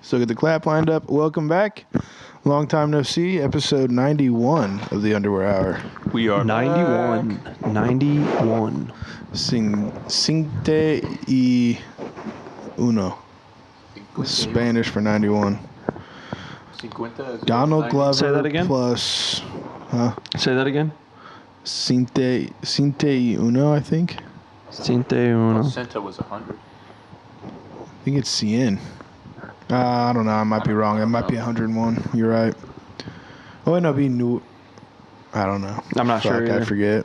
Still get the clap lined up. Welcome back. Long time no see. Episode 91 of the Underwear Hour. We are 91. back. 91. Cincuenta y uno. Spanish for 91. Donald Glover Say that again? plus... Say that again. Cinte y uno, I think. Cinte uno. Placenta was 100. I think it's cien. I don't know. I might be wrong. It might be 101. You're right. Oh, it might be new. I don't know. I'm not sure I either. forget.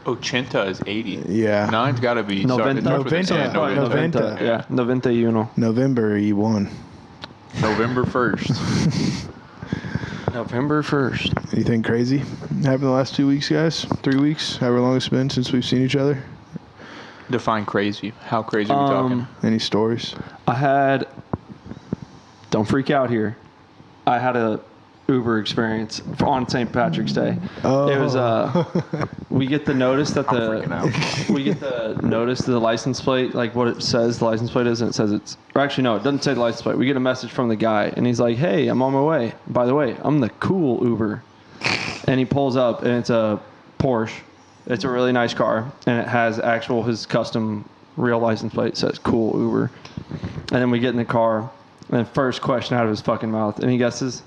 Ochenta is 80. Yeah. Nine's got to be... Noventa. Noventa. Yeah, 91. November E1. November 1st. November 1st. Anything crazy happened the last 2 weeks, guys? 3 weeks? However long it's been since we've seen each other? Define crazy. How crazy are we talking? Any stories? Don't freak out here. I had a Uber experience on St. Patrick's Day. Oh. It was we get the notice that freaking out. we get the notice the license plate, like what it says the license plate is, and it says it's, or actually no, it doesn't say the license plate. We get a message from the guy and he's like, "Hey, I'm on my way. By the way, I'm the cool Uber." And he pulls up and it's a Porsche. It's a really nice car and it has his custom real license plate. Says cool Uber. And then we get in the car and the first question out of his fucking mouth, any guesses?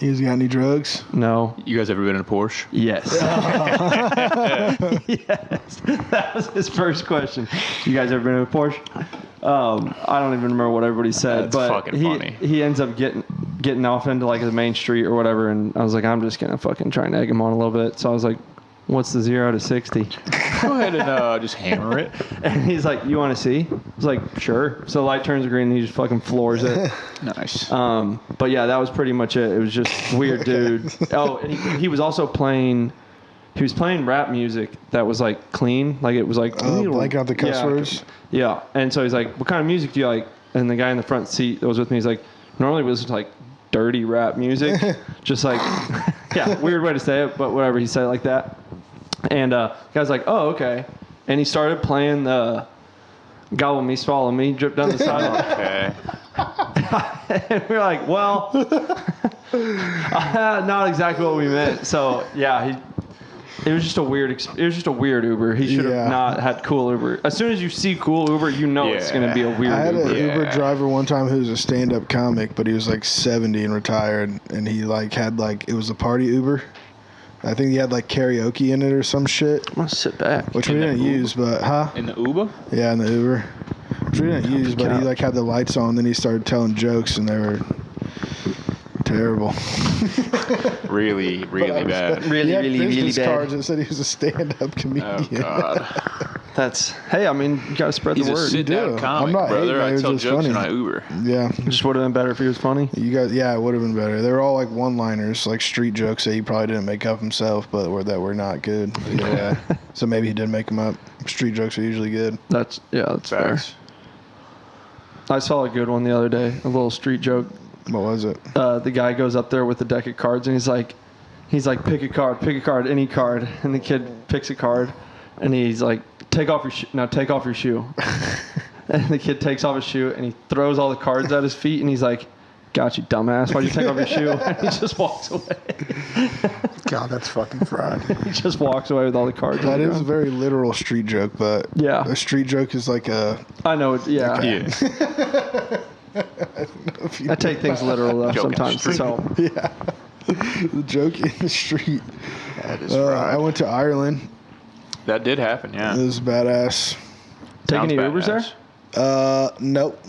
He's got any drugs? No. You guys ever been in a Porsche? Yes. Yes. That was his first question. You guys ever been in a Porsche? I don't even remember what everybody said, That's but fucking funny. He ends up getting off into like the main street or whatever, and I was like, I'm just gonna fucking try and egg him on a little bit. So I was like, "What's the 0 to 60?" Go ahead and just hammer it. And he's like, "You want to see?" I was like, "Sure." So the light turns green, and he just fucking floors it. Nice. But yeah, that was pretty much it. It was just weird, dude. Oh, and he was also playing. He was playing rap music that was like clean, like it was like Blank out the cuss words? Yeah, and so he's like, "What kind of music do you like?" And the guy in the front seat that was with me, he's like, "Normally we listen to like dirty rap music, just like yeah, weird way to say it, but whatever." He said it like that, and the guy's like, "Oh, okay," and he started playing the "Gobble Me, Swallow Me" drip down the sidewalk. Okay. And we're like, well, not exactly what we meant. So yeah, it was just a weird Uber. He should have not had cool Uber. As soon as you see cool Uber, you know it's going to be a weird I had Uber. an Uber driver one time who was a stand-up comic, but he was like 70 and retired, and he like had like, it was a party Uber. I think he had like karaoke in it or some shit. I'm going to sit back. Which we didn't use, but In the Uber? Yeah, in the Uber. Which we didn't use, but he like had the lights on, then he started telling jokes, and they were terrible. Really, really bad. Really, He had really, really business bad. cards that said he was a stand-up comedian. Oh, God. Hey, I mean, you got to spread He's the a word. sit-down do. comic, I'm not brother. hating, I it was tell just jokes funny. when I Uber. Yeah. Just would have been better if he was funny. You guys, yeah, it would have been better. They were all like one-liners, like street jokes that he probably didn't make up himself, but were not good. Yeah. So maybe he did make them up. Street jokes are usually good. That's fair. Facts. I saw a good one the other day, a little street joke. What was it? The guy goes up there with a deck of cards and he's like, pick a card, any card. And the kid picks a card and he's like, take off your shoe. And the kid takes off his shoe and he throws all the cards at his feet and he's like, got you, dumbass. Why'd you take off your shoe? And he just walks away. God, that's fucking fried. He just walks away with all the cards. That on the is a ground. very literal street joke, but Yeah. a street joke is like a... I know it. Yeah. Yeah. I take things literal though Joke in the sometimes. street. So Yeah. The joke in the street. That is I fried. went to Ireland. That did happen, It yeah. was badass. take any Sounds Ubers there? badass. Nope.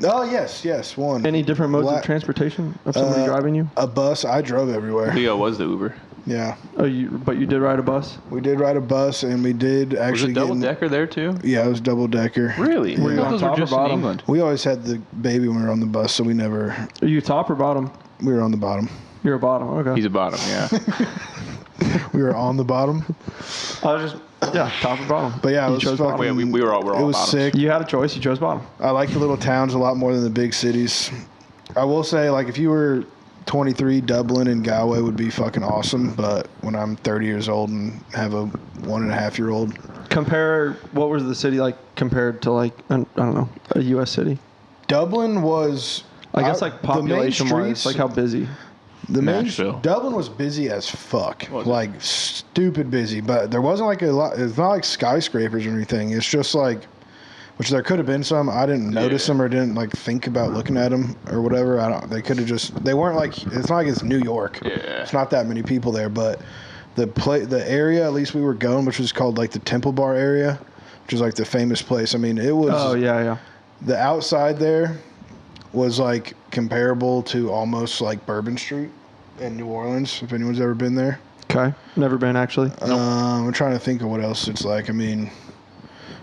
Oh, yes, one. Any different modes Black- of transportation of somebody driving you? A bus. I drove everywhere. Leo was the Uber. Yeah. Oh, but you did ride a bus? We did ride a bus, and we did Was actually it double-decker there, too? Yeah, it was double-decker. Really? Were you I thought on those top were or just in bottom? England. We always had the baby when we were on the bus, so we never... Are you top or bottom? We were on the bottom. You're a bottom. Okay. He's a bottom, yeah. We were on the bottom. I was just top or bottom. But yeah, it You was chose fucking... bottom. Wait, we're all It was bottoms. sick. You had a choice. You chose bottom. I like the little towns a lot more than the big cities. I will say, like, if you were 23, Dublin and Galway would be fucking awesome. But when I'm 30 years old and have a 1.5-year-old, Compare, what was the city like compared to like, I don't know, a U.S. city? Dublin was. I guess like the main population wise, streets- like how busy. The main Nashville. Dublin was busy as fuck, Was it? like stupid busy. But there wasn't like a lot. It's not like skyscrapers or anything. It's just like, which there could have been some. I didn't notice them or didn't like think about looking at them or whatever. I don't. They could have just. They weren't like. It's not like it's New York. Yeah. It's not that many people there, but the area at least we were going, which was called like the Temple Bar area, which is like the famous place. I mean, it was. Oh yeah. The outside there was like comparable to almost like Bourbon Street in New Orleans, if anyone's ever been there. Okay. Never been actually. I'm trying to think of what else it's like. I mean,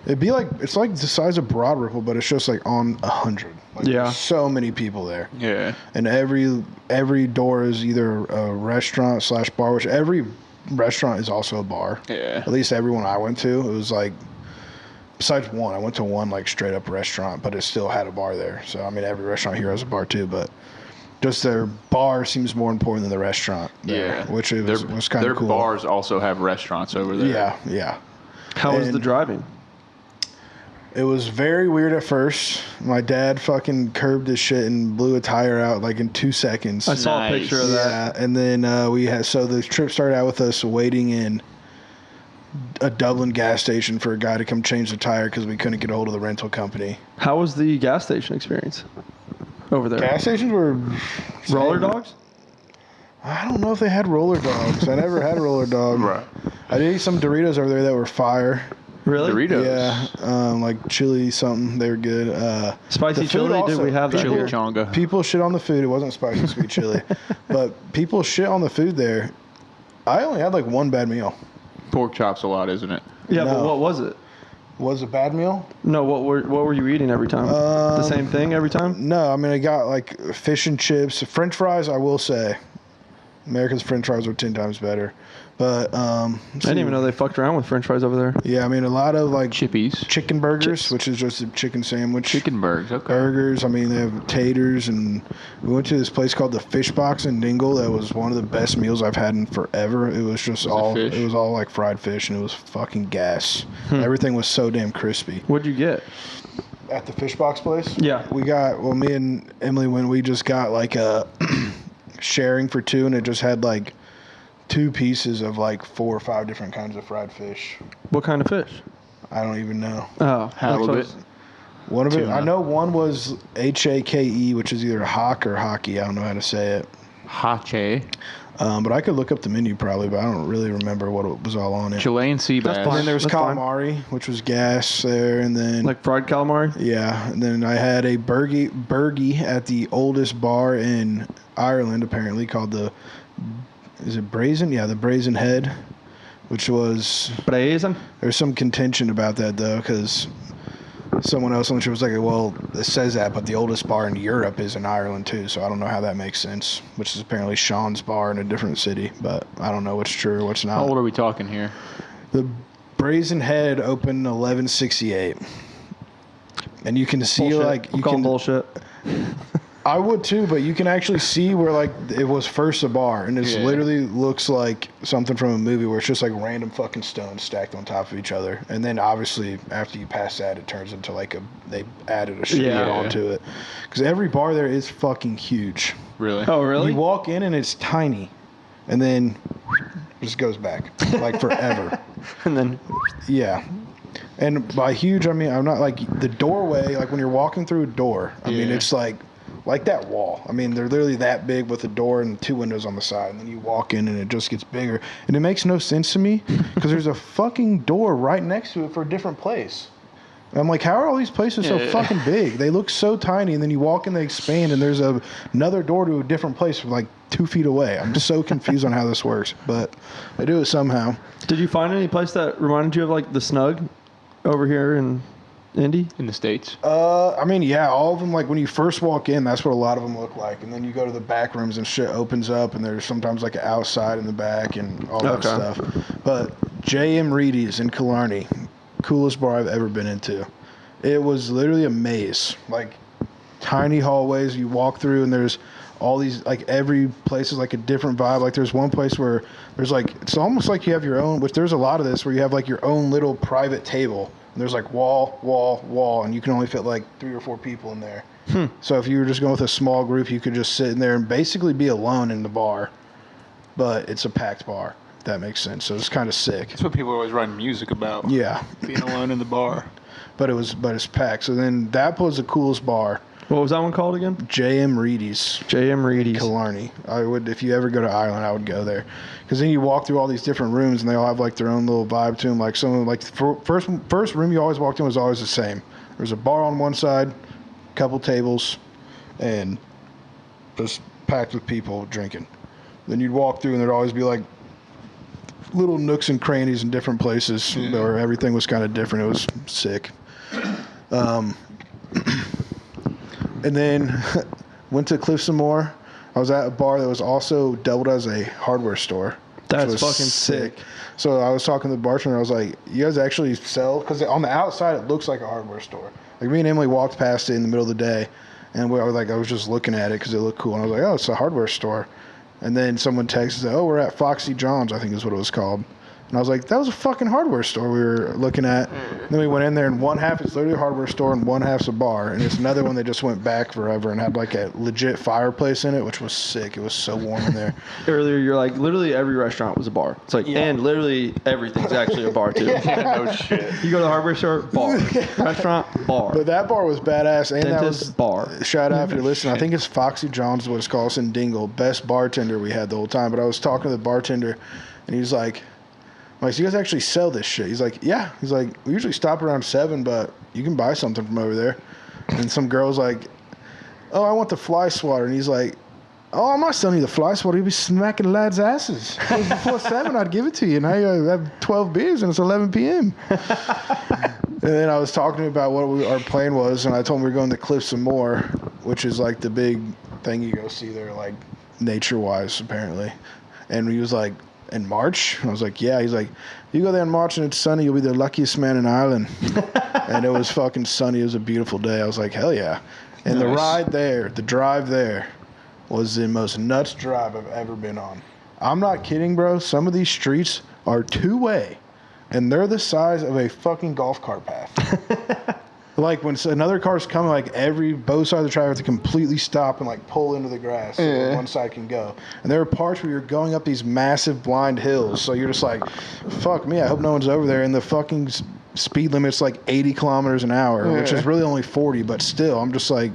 it'd be like, it's like the size of Broad Ripple, but it's just like on 100. Like, Yeah. there's so many people there. Yeah. And every door is either a restaurant / bar, which every restaurant is also a bar. Yeah. At least everyone I went to, it was like, besides one, I went to one like straight up restaurant, but it still had a bar there. So I mean, every restaurant here has a bar too, but just their bar seems more important than the restaurant. There, Yeah. which it was kind Their of cool. bars also have restaurants over there. Yeah. How was the And- driving? It was very weird at first. My dad fucking curbed his shit and blew a tire out like in 2 seconds. I saw a Nice. picture of that. Yeah, and then we had, so the trip started out with us waiting in a Dublin gas station for a guy to come change the tire because we couldn't get a hold of the rental company. How was the gas station experience over there? Gas stations were Roller dogs? I don't know if they had roller dogs. I never had a roller dog. Right. I did eat some Doritos over there that were fire. Really? Doritos. Yeah, like chili something. They were good. Spicy the food chili? also- Did we have that Chili here? chonga. People shit on the food. It wasn't spicy sweet chili, but people shit on the food there. I only had like one bad meal. Pork chops a lot, isn't it? Yeah, but No. what was it? Was it a bad meal? No, what were you eating every time? The same thing every time? No, I mean I got like fish and chips, French fries. I will say, America's French fries are 10 times better. But I didn't even know they fucked around with French fries over there. Yeah, I mean a lot of like Chippies. chicken burgers, Chips. which is just a chicken sandwich. Chicken burgers. Okay. Burgers. I mean, they have taters, and we went to this place called the Fish Box in Dingle. That was one of the best meals I've had in forever. It was just fish? it was all like fried fish, and it was fucking gas. Everything was so damn crispy. What'd you get? At the Fish Box place, Yeah. we got. Well, me and Emily went. We just got like a sharing for two, and it just had like 2 pieces of like 4 or 5 different kinds of fried fish. What kind of fish? I don't even know. Oh, Halibut. One of it, Tuna. I know one was HAKE, which is either hawk or hockey. I don't know how to say it. Hache. But I could look up the menu probably, but I don't really remember what it was all on it. Chilean sea bass. And then there was That's fine. calamari, which was gas there, and then Like fried calamari? yeah, and then I had a burgie at the oldest bar in Ireland, apparently called is it Brazen? Yeah, the Brazen Head, which was Brazen? there's some contention about that though, because someone else on the show was like, well, it says that, but the oldest bar in Europe is in Ireland too, so I don't know how that makes sense, which is apparently Sean's bar in a different city, but I don't know what's true or what's How old not. are we talking here? The Brazen Head opened in 1168. And you can see Bullshit. like I'm you calling can bullshit. I would too, but you can actually see where like it was first a bar, and it Yeah. literally looks like something from a movie where it's just like random fucking stones stacked on top of each other, and then obviously after you pass that, it turns into like they added a street Yeah. onto it, because every bar there is fucking huge. Really? Oh, really? You walk in and it's tiny, and then it just goes back like forever. And then Yeah. And by huge, I mean, I'm not like the doorway, like when you're walking through a door, I mean, Yeah. it's like that wall. I mean, they're literally that big with a door and 2 windows on the side. And then you walk in and it just gets bigger. And it makes no sense to me because there's a fucking door right next to it for a different place. And I'm like, how are all these places so Yeah. fucking big? They look so tiny. And then you walk in, they expand, and there's another door to a different place like 2 feet away. I'm just so confused on how this works. But they do it somehow. did you find any place that reminded you of like the Snug over here in Indy? In the States? I mean, yeah, all of them, like when you first walk in, that's what a lot of them look like. And then you go to the back rooms and shit opens up, and there's sometimes like an outside in the back and all that Okay. stuff. But J.M. Reedy's in Killarney, coolest bar I've ever been into. It was literally a maze, like tiny hallways you walk through, and there's all these, like every place is like a different vibe. Like there's one place where there's like, it's almost like you have your own, which there's a lot of this where you have like your own little private table. And There's like wall, and you can only fit like 3 or 4 people in there. So if you were just going with a small group, you could just sit in there and basically be alone in the bar. But it's a packed bar, if that makes sense. So it's kind of sick. That's what people are always writing music about. Yeah. Being alone in the bar. But it's packed. So then that was the coolest bar. What was that one called again? J.M. Reedy's. J.M. Reedy's. Killarney. I would, if you ever go to Ireland, I would go there. Because then you walk through all these different rooms, and they all have like their own little vibe to them. Like some of like the first room you always walked in was always the same. There's a bar on one side, a couple tables, and just packed with people drinking. Then you'd walk through, and there'd always be like little nooks and crannies in different places where everything was kind of different. It was sick. And then went to Cliffs some more. I was at a bar that was also doubled as a hardware store. That's was fucking sick. So I was talking to the bartender. I was like, "You guys actually sell?" Because on the outside it looks like a hardware store. Like me and Emily walked past it in the middle of the day, and I was just looking at it because it looked cool. And I was like, "Oh, it's a hardware store." And then someone texted, "Oh, we're at Foxy John's, I think is what it was called." And I was like, that was a fucking hardware store we were looking at. And then we went in there, and one half is literally a hardware store, and one half's a bar. And it's another one that just went back forever and had like a legit fireplace in it, which was sick. It was so warm in there. Earlier, you're like, literally every restaurant was a bar. It's like, and literally everything's actually a bar, too. No shit. You go to the hardware store, bar. Restaurant, bar. But that bar was badass. And Dentist, that was bar. Shout out if you're listening. I think it's Foxy John's, what it's called. It's in Dingle. Best bartender we had the whole time. But I was talking to the bartender, and he's like, I'm like, so you guys actually sell this shit? He's like, yeah. He's like, we usually stop around 7, but you can buy something from over there. And some girl's like, oh, I want the fly swatter. And he's like, oh, I'm not selling you the fly swatter. You'll be smacking lads' asses. If it was before 7, I'd give it to you. Now you have 12 beers and it's 11 p.m. And then I was talking about what our plan was, and I told him we were going to Cliffs some more, which is like the big thing you go see there, like nature-wise, apparently. And he was like, in March? I was like, yeah. He's like, you go there in March and it's sunny, you'll be the luckiest man in Ireland. And it was fucking sunny. It was a beautiful day. I was like, hell yeah. And the drive there was the most nuts drive I've ever been on. I'm not kidding, bro. Some of these streets are 2-way, and they're the size of a fucking golf cart path. Like when another car's coming, like both sides of the track have to completely stop and like pull into the grass so one side can go. And there are parts where you're going up these massive blind hills, so you're just like, fuck me, I hope no one's over there. And the fucking speed limit's like 80 kilometers an hour, which is really only 40, but still, I'm just like.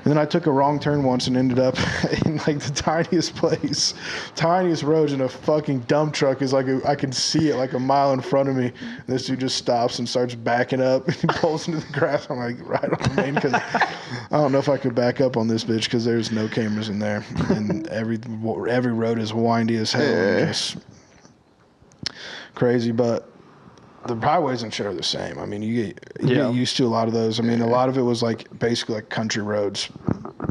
And then I took a wrong turn once and ended up in like the tiniest place, tiniest roads, and a fucking dump truck is like, I can see it like a mile in front of me. And this dude just stops and starts backing up and he pulls into the grass. I'm like, right on the main, because I don't know if I could back up on this bitch because there's no cameras in there. And every road is windy as hell and just crazy. But the highways and shit are the same. I mean, you get used to a lot of those. I mean, a lot of it was like basically like country roads,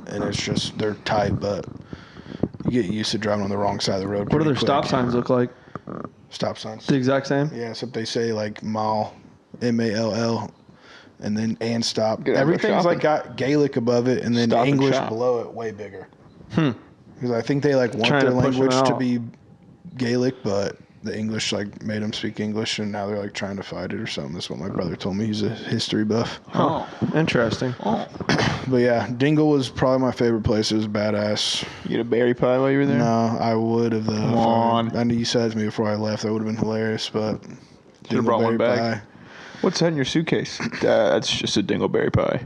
and it's just they're tight, but you get used to driving on the wrong side of the road. What do their stop signs look like? Stop signs. The exact same? Yeah, except they say like mall, MALL, and then and stop. Good, everything's like got Gaelic above it, and then Stop and English shop. below it way bigger. Because I think they like want Trying their to push them language to out. be Gaelic, but the English like made them speak English, and now they're like trying to fight it or something. That's what my brother told me. He's a history buff. Huh. Interesting. But yeah, Dingle was probably my favorite place. It was badass. You get a berry pie while you were there? No, I would have though. Come on. I knew you said it to me before I left. That would have been hilarious, but Should've brought one Dingleberry back. What's that in your suitcase? That's just a dingleberry pie.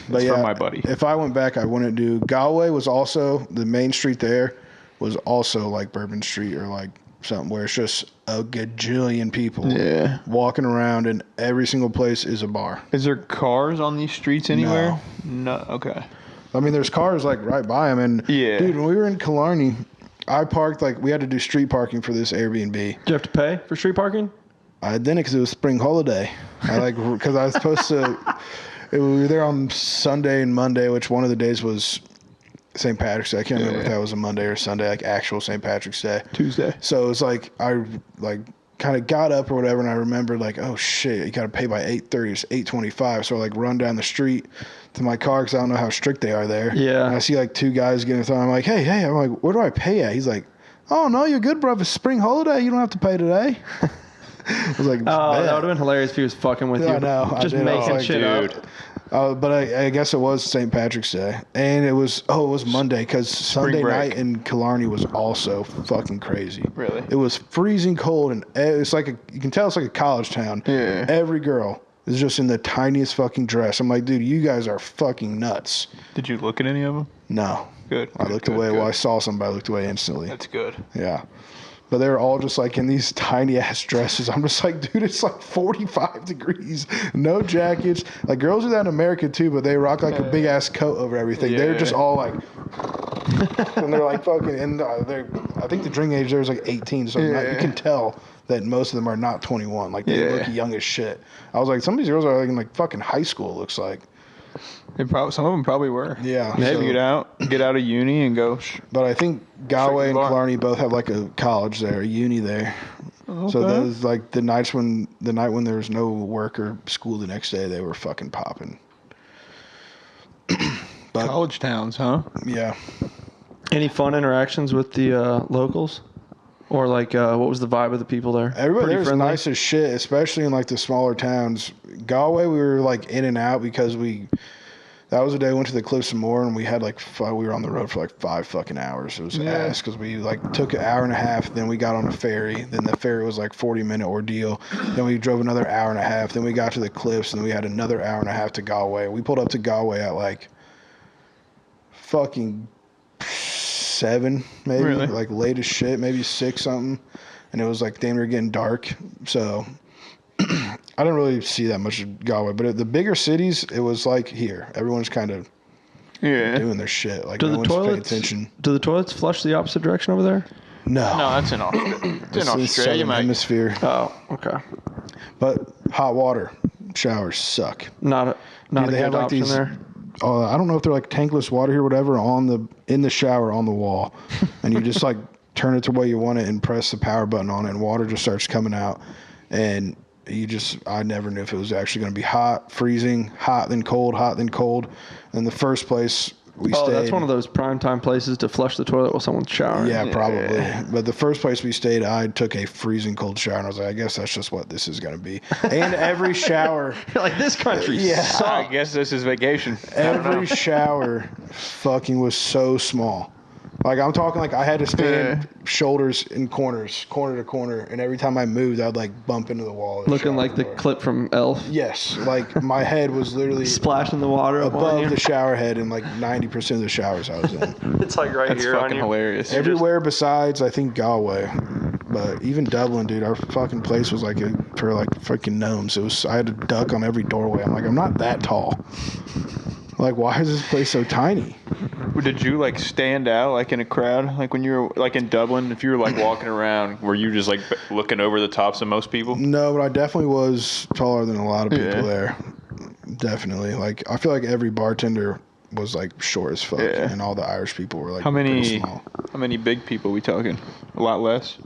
But from my buddy. If I went back, I wouldn't do. Galway was also the main street there was also like Bourbon Street or like something where it's just a gajillion people walking around, and every single place is a bar. Is there cars on these streets anywhere? No. Okay. I mean, there's cars like right by them, and dude, when we were in Killarney, I parked like we had to do street parking for this Airbnb. Do you have to pay for street parking? I didn't because it was spring holiday. Because I was supposed to. We were there on Sunday and Monday, which one of the days was St. Patrick's Day. I can't remember if that was a Monday or Sunday, like actual St. Patrick's Day. Tuesday. So it was like I like kind of got up or whatever, and I remembered like, oh shit, you got to pay by 8:30. It's 8:25. So I like run down the street to my car because I don't know how strict they are there. Yeah. And I see like 2 guys getting thrown. I'm like, hey. I'm like, where do I pay at? He's like, oh no, you're good, bro. It's spring holiday. You don't have to pay today. I was like, Oh, "Man." that would have been hilarious if he was fucking with Yeah, you. I know. I Just did. I was making like, shit dude. up. But I guess it was St. Patrick's Day, and it was Monday because Sunday break. night in Killarney was also fucking crazy. Really? It was freezing cold, and it's like you can tell it's like a college town. Yeah. Every girl is just in the tiniest fucking dress. I'm like, dude, you guys are fucking nuts. Did you look at any of them? No, Good. I looked away. Well, I saw somebody, I looked away instantly. That's good. Yeah. But they were all just like in these tiny ass dresses. I'm just like, dude, it's like 45 degrees. No jackets. Like girls do that in America too, but they rock like a big ass coat over everything. They're just all like, and they're like fucking, and I think the drinking age there is like 18. So you can tell that most of them are not 21. Like they look young as shit. I was like, some of these girls are like in like fucking high school, it looks like. Some of them probably were. Yeah. Maybe so- get out of uni and go. But I think Galway and Straight bar. Killarney both have like a college there, a uni there. So those like the night when there was no work or school the next day, they were fucking popping. But College towns, huh? yeah, Any fun interactions with the locals? Or like, what was the vibe of the people there? everybody Pretty there was friendly? nice as shit, especially in like the smaller towns. Galway, we were like in and out because that was the day we went to the Cliffs of Moher and we had like we were on the road for like 5 fucking hours. It was ass because we like took an hour and a half, then we got on a ferry. Then the ferry was like 40-minute ordeal. Then we drove another hour and a half. Then we got to the Cliffs and we had another hour and a half to Galway. We pulled up to Galway at like fucking 7, maybe Really? like late as shit, maybe 6 something, and it was like damn near getting dark. So I didn't really see that much of Galway, but at the bigger cities, it was like here. Everyone's kind of doing their shit. Like Do no the one's paying toilets? attention. Do the toilets flush the opposite direction over there? No, No, that's in Australia. It's in It's the Australia, Southern mate. Hemisphere. Oh, okay. But hot water showers suck. Not a Dude, good they have like option these. there. I don't know if they're like tankless water here, or whatever, in the shower on the wall, and you just like turn it to where you want it and press the power button on it, and water just starts coming out, and I never knew if it was actually going to be hot, freezing, hot then cold, hot then cold. And the first place we stayed. That's one of those prime time places to flush the toilet while someone's showering. Yeah, probably. But the first place we stayed, I took a freezing cold shower, and I was like, I guess that's just what this is going to be. And every shower, You're like, this country sucks. I guess this is vacation. every shower fucking was so small. Like, I'm talking like I had to stand shoulders in corners, corner to corner, and every time I moved, I'd like bump into the wall. of the Looking shower like the door. clip from Elf. Yes, like my head was literally Splashing the water up on above you. the shower head in like 90% of the showers I was in. It's like right That's here on fucking you. hilarious. Everywhere besides, I think, Galway. But even Dublin, dude, our fucking place was like for like freaking gnomes. I had to duck on every doorway. I'm like, I'm not that tall. Like, why is this place so tiny? Did you like stand out like in a crowd? Like when you were like in Dublin, if you were like walking around, were you just like looking over the tops of most people? No, but I definitely was taller than a lot of people Yeah. there. Definitely. Like, I feel like every bartender was like short as fuck, Yeah. and all the Irish people were like How pretty many? small. How many big people we talking? A lot less.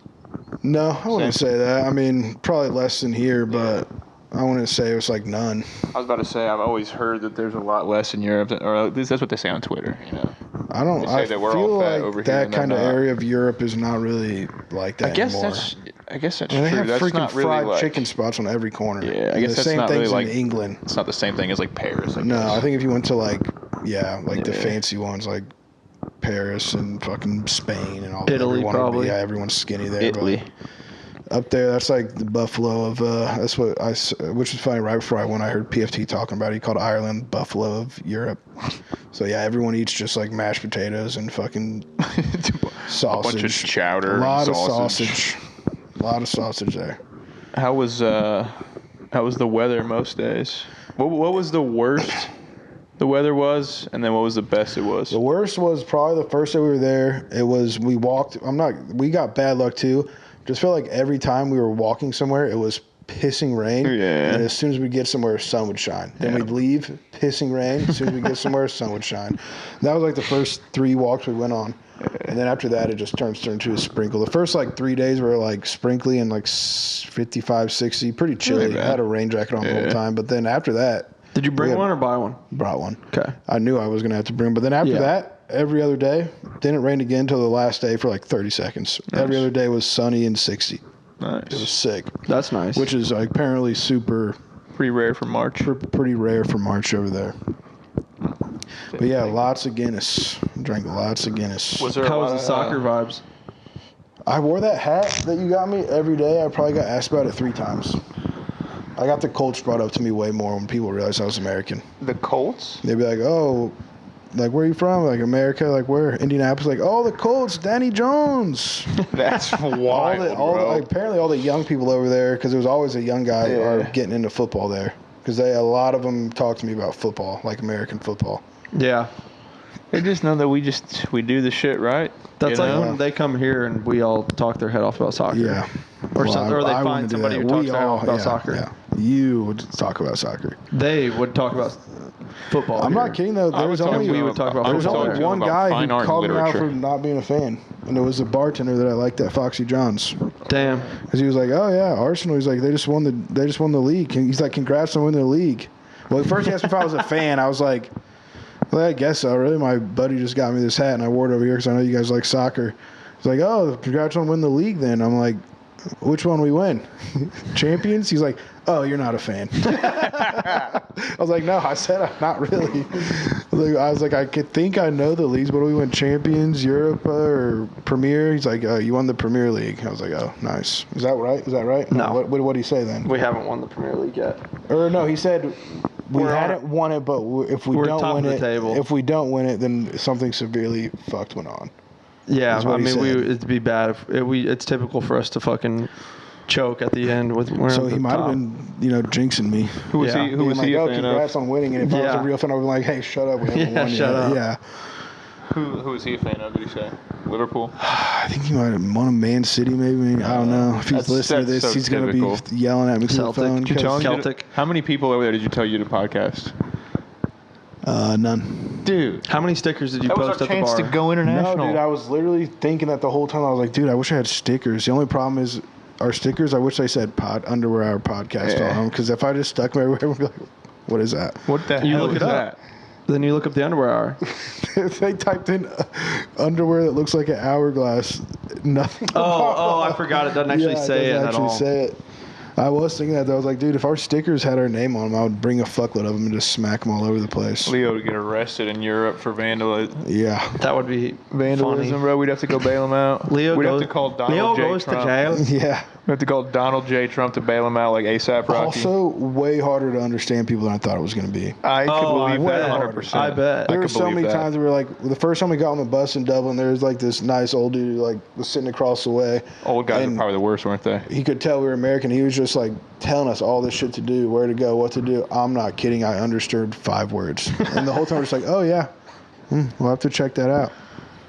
No, I wouldn't say that. I mean, probably less than here, but I wouldn't say it was like none. I was about to say I've always heard that there's a lot less in Europe, or at least that's what they say on Twitter. You know. I don't. They say I that we're feel all fat like over here that and they're kind of not. area of Europe is not really like that I guess anymore. I guess that's And they true. have That's freaking not really fried like. chicken spots on every corner. Yeah, I And guess the that's same not things really in like- England. It's not the same thing as like Paris. No, guess. I think if you went to like the Yeah. fancy ones like Paris and fucking Spain and all Italy, everyone would be- probably. Yeah, everyone's skinny there. Italy. But up there, that's like the Buffalo of. That's what which is funny. Right before I went, I heard PFT talking about it. He called Ireland Buffalo of Europe. So yeah, everyone eats just like mashed potatoes and fucking sausage. A bunch of chowder. A lot and of sausage. A lot of sausage there. How was the weather most days? What was the worst the weather was, and then what was the best it was? The worst was probably the first day we were there. It was we walked. We got bad luck too. Just felt like every time we were walking somewhere, it was pissing rain. Yeah. And as soon as we get somewhere, sun would shine. Then we'd leave, pissing rain. As soon as we get somewhere, sun would shine. That was like the first 3 walks we went on. And then after that, it just turned into a sprinkle. The first like 3 days were like sprinkly and like 55, 60, pretty chilly. Really I bad. had a rain jacket on the whole time. But then after that, Did you bring Yeah. one or buy one? brought one. Okay. I knew I was going to have to bring. But then after Yeah. that, every other day, didn't rain again until the last day for like 30 seconds. Every other day was sunny and 60. It was Nice. sick, That's nice. which is like, apparently super Pretty rare for March. pretty rare for March over there. But yeah, lots of Guinness. Drank lots of Guinness. Was there How a was lot the of, soccer vibes? I wore that hat that you got me every day. I probably got asked about it 3 times. I got the Colts brought up to me way more when people realized I was American. the Colts? They'd be like, "Oh, like where are you from?" Like America. Like where? Indianapolis. Like, "Oh, the Colts, Danny Jones." That's wild, Like, apparently all the young people over there, because there was always a young guy, Yeah. are getting into football there. Because a lot of them talk to me about football, like American football. Yeah. They just know that we do the shit right. That's you like know? when they come here and we all talk their head off about soccer. Yeah. Or something, or they I find wanna do somebody that. who talks We their head all- off about yeah, soccer. Yeah. You would talk about soccer. They would talk about football. I'm here. not kidding though. I There's would talk only to we him would talk about there's football only there. one about guy fine who art and called me out literature. for not being a fan, and it was the bartender that I liked at Foxy John's. Damn. Because he was like, "Oh yeah, Arsenal." He's like, "They just won the league." And he's like, "Congrats on winning the league." Well, at first he asked me if I was a fan. I was like, "Well, I guess so." Really, my buddy just got me this hat, and I wore it over here because I know you guys like soccer. He's like, "Oh, congrats on winning the league." Then I'm like, "Which one we win? Champions?" He's like, "Oh, you're not a fan." I was like, "No," I said, "I'm not really." I was like, "I could think I know the leagues, but we win Champions, Europa, or Premier." He's like, "You won the Premier League." I was like, "Oh, nice. Is that right? Is that right?" No. What did he say then? We haven't won the Premier League yet. Or no, he said we We're on hadn't won it, but if we We're don't top win of the it, table. if we don't win it, then something severely fucked went on. Yeah, That's what I he mean, said. it'd be bad if it's typical for us to fucking choke at the end with. We're So at he the might have top. been, jinxing me. Who was Yeah. he? Who was Being he like, a "Oh, fan congrats of? on winning." And if I was Yeah. a real fan, I would be like, "Hey, shut up, we haven't Yeah, won shut yet." up. Yeah. Who was he a fan of? Did he say Liverpool? I think he might have won a Man City, maybe. I don't know. If he's That's- listening to that's this, so he's going to typical. be yelling at me through the Celtic. phone. Did you tell him? 'cause- Celtic. How many people over there did you tell you to podcast? None. Dude, How many stickers did you that was post our at the chance bar? to go international. No, dude, I was literally thinking that the whole time. I was like, dude, I wish I had stickers. The only problem is our stickers. I wish they said underwear hour podcast Yeah. on them, because if I just stuck them everywhere, we'd be like, what is that? What the You hell look is it up. that? Then you look up the underwear hour. If they typed in underwear that looks like an hourglass, nothing. Oh, I forgot. It doesn't actually say it doesn't at actually all. say it. I was thinking that. I was like, dude, if our stickers had our name on them, I would bring a fuckload of them and just smack them all over the place. Leo would get arrested in Europe for vandalism. Yeah. That would be Vandalism, funny. bro. We'd have to go bail him out. Leo We'd goes, have to call Donald Leo J. goes Trump. to jail. Yeah. We'd have to call Donald J. Trump to bail him out like ASAP Rocky. Also, way harder to understand people than I thought it was going to be. I could Oh, believe I that bet. 100%. I bet. There I were could so believe many that. times we were like, the first time we got on the bus in Dublin, there was like this nice old dude who like was sitting across the way. Old guys And are probably the worst, weren't they? he could tell we were American. He was just like telling us all this shit to do, where to go, what to do. I'm not kidding. I understood 5 words. And the whole time we're just like, oh yeah, we'll have to check that out.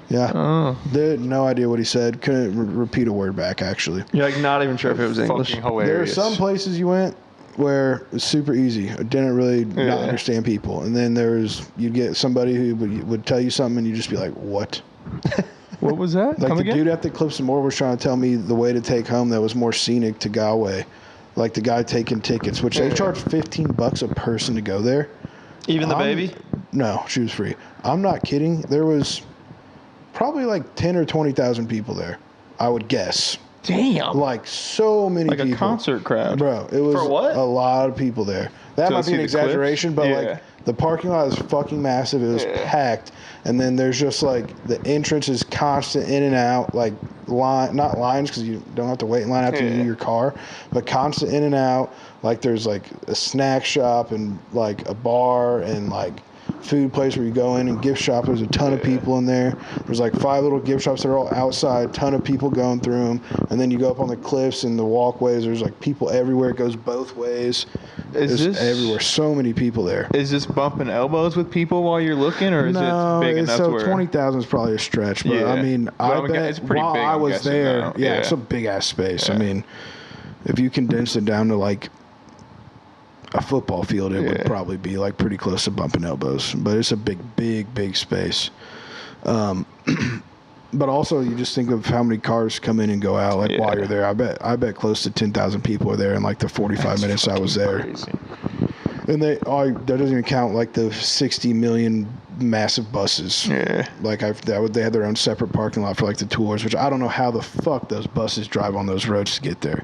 Yeah. Oh, Dude, no idea what he said. Couldn't repeat a word back, actually. You're like not even sure if it was English. fucking There are hilarious. some places you went where it was super easy. I didn't really not Yeah. understand people. And then you'd get somebody who would tell you something and you'd just be like, what? What was that? Like Come the again? dude at the Cliffs of Moher was trying to tell me the way to take home that was more scenic to Galway. Like the guy taking tickets, which they Yeah. charge $15 a person to go there. Even the I'm- baby? No, she was free. I'm not kidding. There was probably like 10 or 20,000 people there, I would guess. Damn. Like so many Like people. a concert crowd. Bro, it was For what? a lot of people there. That To might see be an the exaggeration, Cliffs? but Yeah. like the parking lot is fucking massive. It was Yeah. packed, and then there's just like the entrance is constant in and out, like not lines because you don't have to wait in line after you Yeah. do your car, but constant in and out. Like there's like a snack shop and like a bar and like food place where you go in and gift shop. There's a ton of people in there. There's like 5 little gift shops that are all outside, ton of people going through them. And then you go up on the cliffs and the walkways. There's like people everywhere. It goes both ways. Is There's this everywhere. So many people there. Is this bumping elbows with people while you're looking, or is No, it big enough to so where 20,000 is probably a stretch. But Yeah. I mean, But I I'm gu- bet it's pretty while big, I I'm was guessing, there, though. yeah, Yeah. it's a big ass space. I Yeah. mean, if you condense it down to like a football field, it would Yeah. probably be like pretty close to bumping elbows. But it's a big space. But also, you just think of how many cars come in and go out. Like while Yeah. you're there, I bet close to 10,000 people are there in like the 45 minutes I was there. Crazy. And that doesn't even count like the 60 million massive buses. Yeah. Like they had their own separate parking lot for like the tours, which I don't know how the fuck those buses drive on those roads to get there.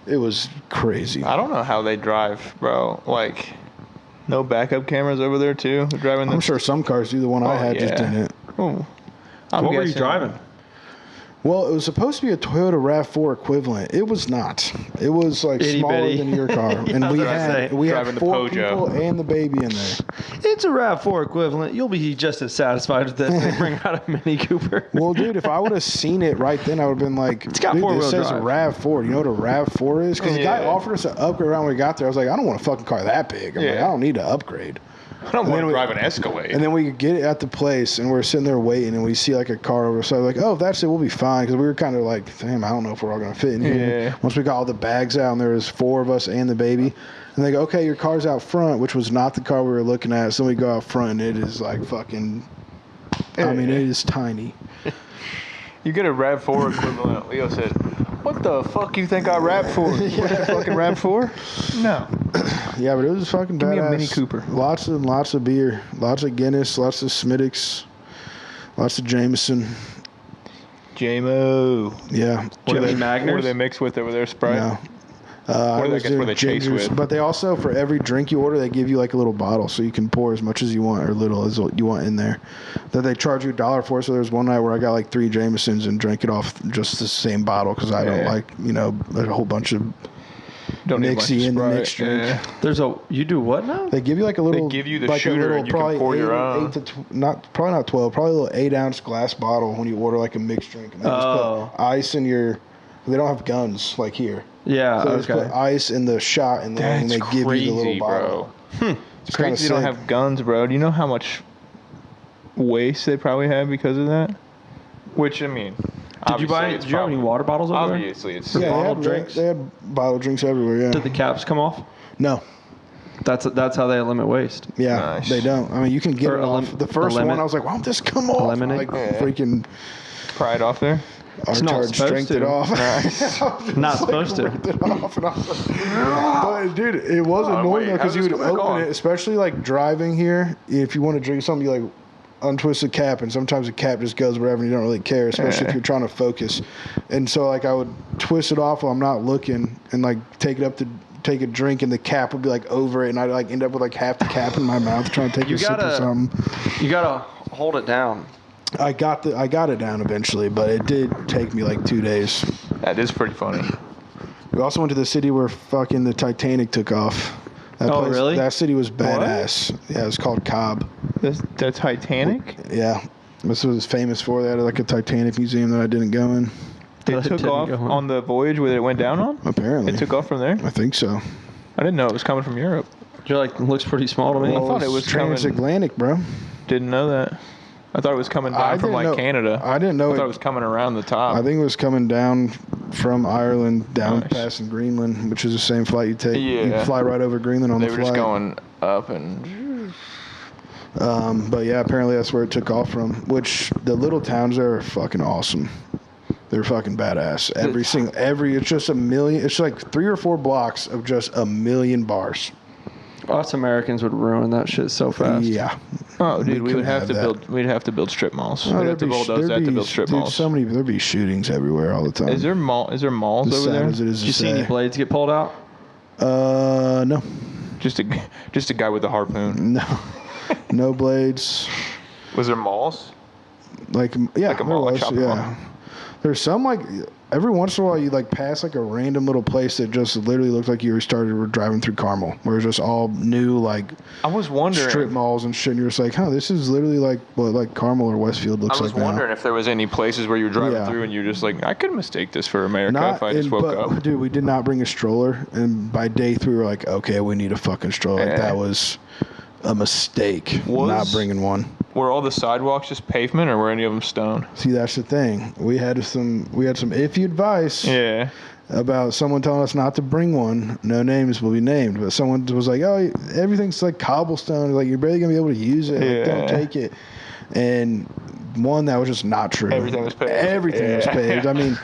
It was crazy. I don't know how they drive, bro. Like, no backup cameras over there too. Driving. I'm sure some cars do. The one I had just didn't. Oh. What were you driving? Well, it was supposed to be a Toyota RAV4 equivalent. It was not. It was like Itty smaller bitty. than your car, and we had Driving the 4 Pojo. people and the baby in there. It's a RAV4 equivalent. You'll be just as satisfied with that if they bring out a Mini Cooper. Well, dude, if I would have seen it right then, I would have been like, It's got dude, four-wheel this says drive. RAV4. Do you know what a RAV4 is? Because the guy Yeah. offered us an upgrade around when we got there. I was like, I don't want a fucking car that big. I'm like, Yeah. I don't need to upgrade. I don't want then to we- drive an Escalade. And then we get it at the place, and we're sitting there waiting, and we see like a car over. So like, oh, if that's it, we'll be fine. Because we were kind of like, damn, I don't know if we're all gonna fit in here. Yeah. Once we got all the bags out, and there was 4 of us and the baby, and they go, okay, your car's out front, which was not the car we were looking at. So we go out front, and it is like fucking. I mean, it is tiny. You get a RAV4 equivalent. Leo said, "What the fuck you think I rap for? What the fucking RAV4? No." Yeah, but it was fucking Give badass. me a Mini Cooper. Lots and lots of beer, lots of Guinness, lots of Smittix, lots of Jameson. JMO. Yeah. What do Jimmy they Magners? What do they mix with over there? Sprite. No. I was guess doing where they chase gingers, with. but they also, for every drink you order, they give you like a little bottle, so you can pour as much as you want or little as you want in there. That they charge you $1 for. So there was one night where I got like 3 Jamesons and drank it off just the same bottle because I don't Yeah. like, a whole bunch of Don't need much mixy in the Sprite. mixed drink. Yeah. You do what now? They give you like a little. give you the like shooter a little, and you can probably pour your 8 own. probably not 12, probably a little 8-ounce glass bottle when you order like a mixed drink. And they just Oh. put ice in your. They don't have guns like here. Yeah, So they just okay. put ice in the shot and then That's they give crazy, you the little bottle. bro. It's Crazy kinda they don't sick. have guns, bro. Do you know how much waste they probably have because of that? Which I mean, Did you have any water bottles over there? Obviously, it's Yeah, they bottled had, drinks? They had bottle drinks everywhere. Yeah. Did the caps come off? No. That's how they limit waste. Yeah, Nice. they don't. I mean, you can get Or it a off. lim- The first a limit- one, I was like, why don't this come off? lemonade? Like, Yeah. freaking pry it off there. It's not Archard supposed strength it to. off. Not supposed to. Ripped it off and I was like, but dude, it was Oh, annoying wait, though how because does you would this go back open on? it, especially like driving here. If you want to drink something, you like untwist the cap, and sometimes the cap just goes wherever, and you don't really care, especially Yeah. if you're trying to focus. And so like I would twist it off while I'm not looking, and like take it up to take a drink, and the cap would be like over it, and I'd like end up with like half the cap in my mouth trying to take You a sip of gotta- something. You gotta hold it down. I got it down eventually, but it did take me like 2 days. That is pretty funny. We also went to the city where fucking the Titanic took off. That Oh, really? That city was badass. Yeah, it was called Cobb. The Titanic. Yeah, this was famous for. They had like a Titanic museum that I didn't go in. It took didn't off go on. on the voyage where it went down on. Apparently, It took off from there. I think so. I didn't know it was coming from Europe. You're like, looks pretty small to me. Well, thought it was coming- transatlantic, bro. Didn't know that. I thought it was coming I down from didn't like know- Canada. I didn't know I thought it- it was coming around the top. I think it was coming down from Ireland down Nice. passing Greenland, which is the same flight you take. You Yeah. fly right over Greenland on they the were flight. just going up and. But yeah, apparently that's where it took off from. Which the little towns there are fucking awesome. They're fucking badass. It's just a million. It's like 3 or 4 blocks of just a million bars. Us Americans would ruin that shit so fast. Yeah. Oh, dude, we couldn't would have have to that. build. We'd have to build strip malls. Oh, We'd have to bulldoze that to build strip dude, malls. there'd be shootings everywhere all the time. Is there malls As over sad there? as it is Did you to see any say. blades get pulled out? No. Just a guy with a harpoon. No. No blades. Was there malls? Like, yeah, Like a there mall, like was, shopping yeah. mall? There's some, like, every once in a while you, like, pass, like, a random little place that just literally looked like you were driving through Carmel, where it's just all new, like, I was wondering. strip malls and shit, and you're just like, this is literally like what, like, Carmel or Westfield looks I was like wondering if there was any places where you were driving Yeah. through and you're just like, I could mistake this for America now. if I just woke up. Dude, we did not bring a stroller, and by day 3, we were like, okay, we need a fucking stroller. Like, Yeah. that was a mistake, Was- not bringing one. Were all the sidewalks just pavement or were any of them stone? See, that's the thing. We had some iffy advice Yeah. about someone telling us not to bring one. No names will be named, but someone was like, "Oh, everything's like cobblestone. Like you're barely gonna be able to use it. Like, don't Yeah. take it." And one that was just not true. Everything was paved. Everything was Yeah. paved. I mean,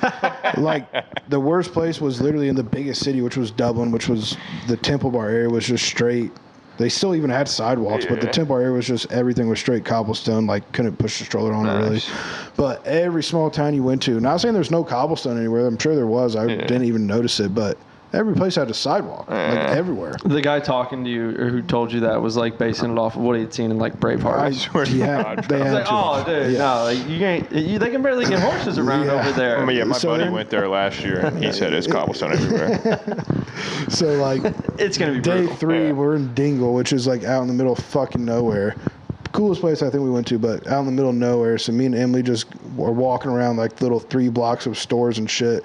like the worst place was literally in the biggest city, which was Dublin, which was the Temple Bar area was just straight They still even had sidewalks, but the Yeah. Temple area was just everything was straight cobblestone. Like couldn't push the stroller on it really. Nice. But every small town you went to, not saying there's no cobblestone anywhere. I'm sure there was. I didn't even notice it, but every place had a sidewalk, like everywhere. The guy talking to you or who told you that was like basing it off of what he'd seen in like Braveheart. I swear to Yeah, God, they bro. had Like, to. oh, dude, Yeah. no, like you ain't. They can barely get horses around Yeah. over there. I mean, yeah, my So buddy then- went there last year, and he said it's cobblestone everywhere. So like It's gonna be day brutal. 3, Yeah. we're in Dingle, which is like out in the middle of fucking nowhere. Coolest place I think we went to, but out in the middle of nowhere. So me and Emily just were walking around like little 3 blocks of stores and shit.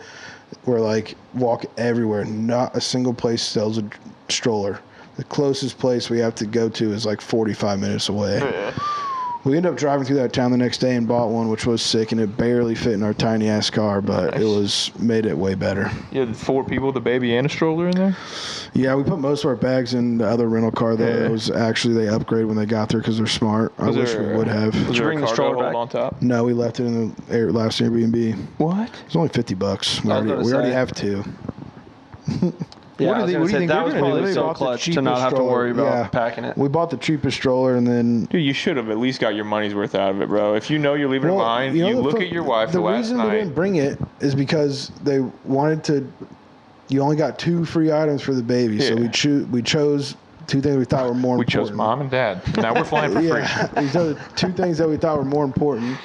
We're like walk everywhere. Not a single place sells a stroller. The closest place we have to go to is like 45 minutes away. We ended up driving through that town the next day and bought one, which was sick, and it barely fit in our tiny ass car, but Nice. it was made it way better. You had 4 people, the baby and a stroller in there? Yeah, we put most of our bags in the other rental car. Though Yeah. it was actually they upgraded when they got there because they're smart. I Was wish there- we would have. Was you there bring a the cargo stroller hold back? on top? No, we left it in the last Airbnb. It What? was only $50. We I was already, gonna we already say. have 2. Yeah, What I do was they- gonna what do you say think that they're was gonna do? probably They so bought the clutch to cheapest not have to stroller. worry about Yeah. packing it. We bought the cheapest stroller, and then Dude, you should have at least got your money's worth out of it, bro. If you know you're leaving it behind, you the look fu- at your wife The the last reason they night. didn't bring it is because they wanted to. You only got 2 free items for the baby, so Yeah. we chose 2 things we thought were more We important. chose mom and dad. Now we're flying for free. Yeah, we chose 2 things that we thought were more important,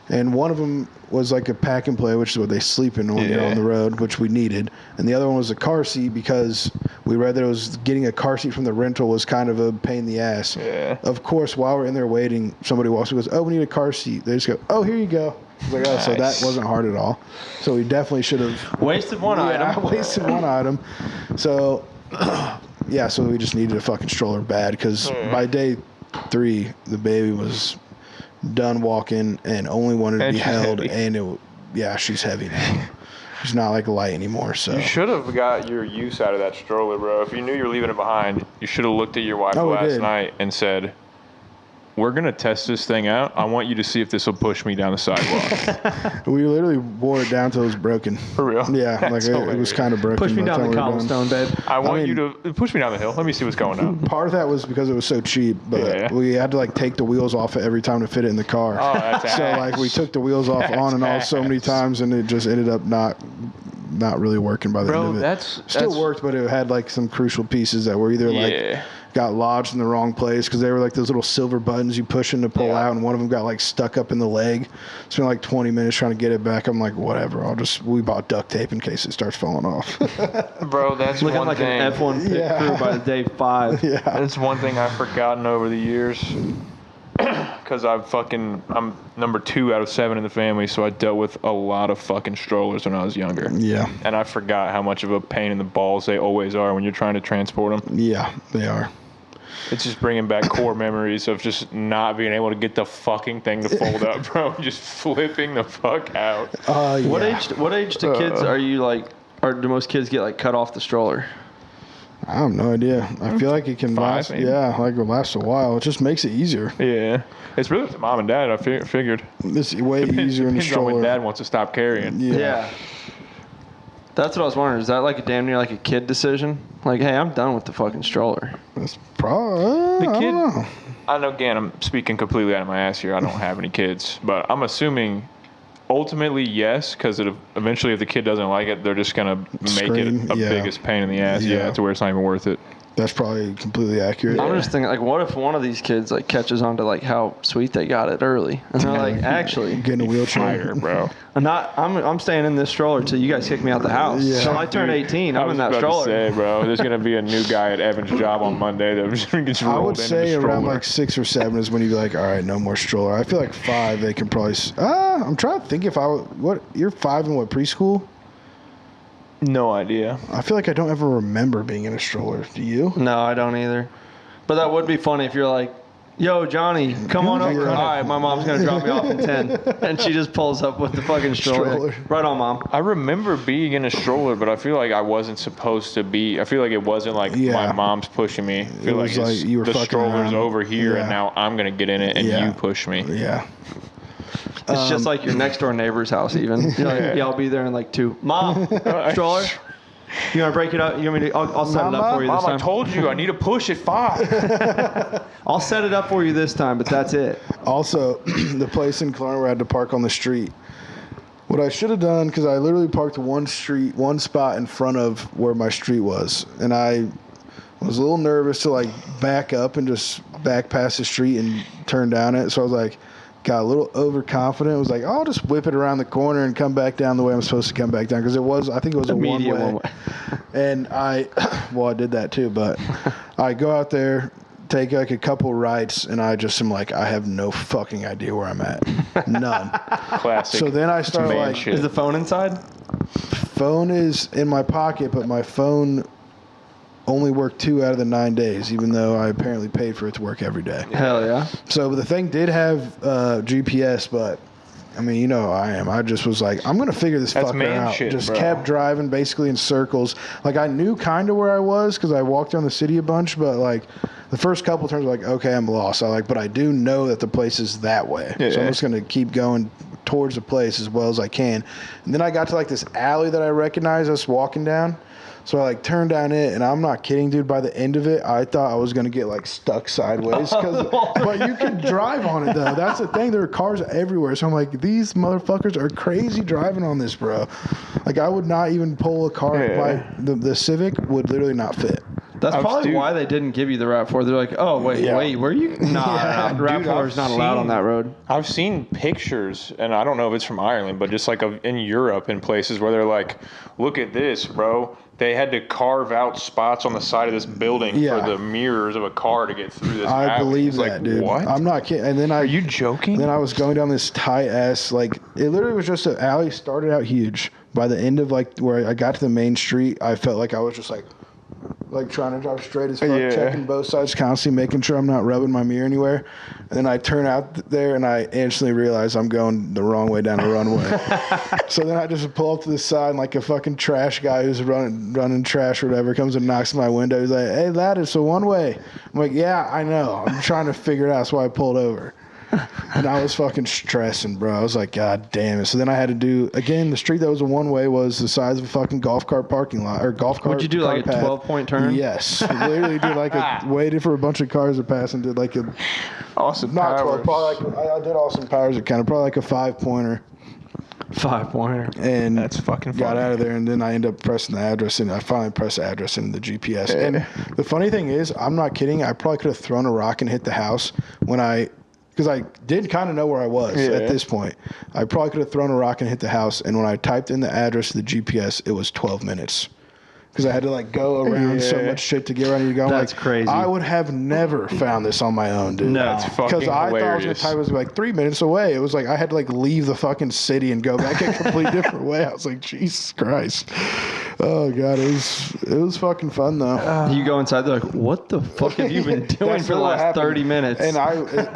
and one of them was like a pack and play, which is what they sleep in when you're Yeah. on the road, which we needed, and the other one was a car seat because we read that it was getting a car seat from the rental was kind of a pain in the ass. Yeah. Of course, while we're in there waiting, somebody walks and goes, "Oh, we need a car seat." They just go, "Oh, here you go." I was like, "Oh, so that Nice. wasn't hard at all." So we definitely should have Wasted one yeah, item. wasted one item. So, yeah, so we just needed a fucking stroller bad because by day 3, the baby was done walking and only wanted to And be she's held. heavy. And she's heavy now. She's not like light anymore. So You should have got your use out of that stroller, bro. If you knew you were leaving it behind, you should have looked at your wife Oh, we last did. night and said, "We're gonna test this thing out. I want you to see if this will push me down the sidewalk." we literally wore it down till it was broken. For real? Yeah, like That's it hilarious. was kind of broken. Push me by down time the we were done. cobblestone, babe. I want mean- you to push me down the hill. Let me see what's going on. Part of that was because it was so cheap, but Yeah. we had to like take the wheels off it every time to fit it in the car. Oh, that's So ass. like we took the wheels off on and off so many ass. times, and it just ended up not really working by the Bro, end of it. that's Still worked, but it had like some crucial pieces that were either Yeah. like got lodged in the wrong place because they were like those little silver buttons you push in to pull Yeah. out, and one of them got like stuck up in the leg. Spent like 20 minutes trying to get it back. I'm like, whatever. We bought duct tape in case it starts falling off. Bro, that's Looking one like thing. an F1 pit Yeah. crew by day 5. yeah. That's one thing I've forgotten over the years. Because I'm number 2 out of 7 in the family, so I dealt with a lot of fucking strollers when I was younger. Yeah. And I forgot how much of a pain in the balls they always are when you're trying to transport them. Yeah, they are. It's just bringing back core memories of just not being able to get the fucking thing to fold up, bro. Just flipping the fuck out. Yeah. What age do kids are you like? Or do most kids get like cut off the stroller? I have no idea. I feel like it can 5, last. maybe? Yeah, like it lasts a while. It just makes it easier. Yeah. It's really up to mom and dad, I figured. It's way easier in the Depends on when stroller. dad wants to stop carrying. Yeah. That's what I was wondering. Is that like a damn near like a kid decision? Like, hey, I'm done with the fucking stroller. That's probably. The I kid- don't know. I know, again, I'm speaking completely out of my ass here. I don't have any kids, but I'm assuming ultimately yes, because eventually if the kid doesn't like it, they're just gonna make Scream, it a yeah. biggest pain in the ass. Yeah. Yeah, to where it's not even worth it. That's probably completely accurate. I'm just thinking, like, what if one of these kids like catches on to like how sweet they got it early, and they're like, actually, Get in a wheelchair. Fire, bro. I'm staying in this stroller till you guys kick me out the house. Yeah. Till I turn 18, I I'm was in that about stroller. to say, bro, there's gonna be a new guy at Evan's job on Monday that just gets rolled I would into say the around stroller. like 6 or 7 is when you be like, all right, no more stroller. I feel like 5, they can probably. I'm trying to think if you're 5 in what, preschool? No idea. I feel like I don't ever remember being in a stroller. Do you? No, I don't either. But that would be funny if you're like, yo, Johnny, come on over. Yeah. All right, my mom's going to drop me off in 10. And she just pulls up with the fucking stroller. Stroller. Right on, Mom. I remember being in a stroller, but I feel like I wasn't supposed to be. I feel like it wasn't like Yeah. my mom's pushing me. I feel was like, like you were the fucking stroller's around. over here, Yeah. and now I'm gonna get in it, and Yeah. you push me. Yeah. It's just like your next door neighbor's house, even. You're like, yeah, I'll be there in like 2. Mom, stroller? You want to break it up? You want me to? I'll set it up for you this Mom, I time. told you I need a push at 5. I'll set it up for you this time, but that's it. Also, the place in Killarney where I had to park on the street. What I should have done, because I literally parked one spot in front of where my street was, and I was a little nervous to like back up and just back past the street and turn down it. So I was like, got a little overconfident. I was like, I'll just whip it around the corner and come back down the way I'm supposed to come back down, because I think it was a one-way. And I did that too, but I go out there, take like a couple rights, and I just am like, I have no fucking idea where I'm at. None. Classic. So then I start man like, shit. Is the phone inside? phone is in my pocket, but my phone only worked 2 out of the 9 days, even though I apparently paid for it to work every day. Hell yeah. So the thing did have GPS, but I mean, you know how I am. I just was like, I'm going to figure this That's fucker man out. shit, just bro. kept driving basically in circles. Like, I knew kind of where I was because I walked around the city a bunch, but like the first couple turns, like, okay, I'm lost. But I do know that the place is that way. Yeah. So I'm just going to keep going towards the place as well as I can. And then I got to like this alley that I recognized us walking down. So I like turned down it, and I'm not kidding, dude. By the end of it, I thought I was gonna get like stuck sideways, but you could drive on it though. That's the thing. There are cars everywhere, so I'm like, these motherfuckers are crazy driving on this, bro. Like I would not even pull a car. Yeah. The Civic would literally not fit. That's probably dude. why they didn't give you the RAV4. They're like, oh, wait, were you? Nah, Dude, RAV4 is not allowed on that road. I've seen pictures, and I don't know if it's from Ireland, but just like in Europe, in places where they're like, look at this, bro. They had to carve out spots on the side of this building Yeah. for the mirrors of a car to get through this. I alley. believe It's that, like, dude. What? I'm not kidding. And then Are you joking? Then I was going down this tight ass, like it literally was just an alley. Started out huge. By the end of like where I got to the main street, I felt like I was just like trying to drive straight as fuck, Yeah. checking both sides constantly, making sure I'm not rubbing my mirror anywhere. And then I turn out there and I instantly realize I'm going the wrong way down a runway. So then I just pull up to the side, and like a fucking trash guy who's running trash or whatever comes and knocks on my window. He's like, "Hey, lad, it's a one way." I'm like, "Yeah, I know. I'm trying to figure it out." That's why I pulled over. And I was fucking stressing, bro. I was like, God damn it. So then I had to do, again, the street that was a one-way was the size of a fucking golf cart parking lot, or golf cart. Would you do like a path. 12-point turn? Yes. Literally did like waited for a bunch of cars to pass and did like a, Austin not Powers. 12, probably like, I did Austin Powers, probably like a 5-pointer. 5-pointer. And That's fucking got funny. out of there, and then I ended up pressing the address, and I finally pressed the address in the GPS. And the funny thing is, I'm not kidding, I probably could have thrown a rock and hit the house because I did kind of know where I was at this point. I probably could have thrown a rock and hit the house, and when I typed in the address to the GPS, it was 12 minutes. Because I had to like go around so much shit to get where I need to go. That's like, crazy. I would have never found this on my own, dude. No. That's fucking Because I thought I was hilarious. gonna type it was like 3 minutes away. It was like I had to like leave the fucking city and go back a complete different way. I was like, Jesus Christ. Oh god, it was fucking fun though. You go inside, they're like, what the fuck have you been doing That's for the what last happened. 30 minutes? And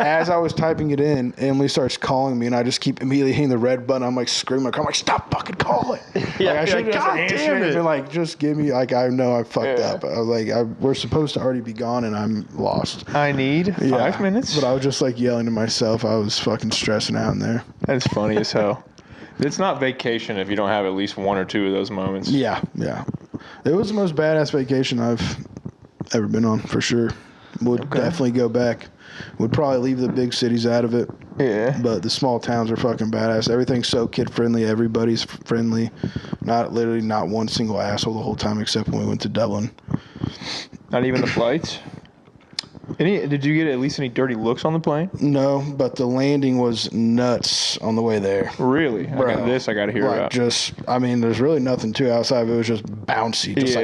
as I was typing it in, Emily starts calling me, and I just keep immediately hitting the red button. I'm like screaming, I'm like, stop fucking calling. Yeah, Like, I you're should like, have just God answered damn and it. been like, just give me, like, I know I fucked Yeah. up. I was like, we're supposed to already be gone, and I'm lost. I need 5 minutes. But I was just like yelling to myself. I was fucking stressing out in there. That's funny as hell. It's not vacation if you don't have at least one or two of those moments. Yeah. It was the most badass vacation I've ever been on, for sure. Would definitely go back. Would probably leave the big cities out of it. Yeah. But the small towns are fucking badass. Everything's so kid friendly. Everybody's friendly. Not one single asshole the whole time, except when we went to Dublin. Not even the flights. Did you get at least any dirty looks on the plane? No, but the landing was nuts on the way there. Really? Bro, I got to hear about. There's really nothing too outside of it. It was just bouncy. Just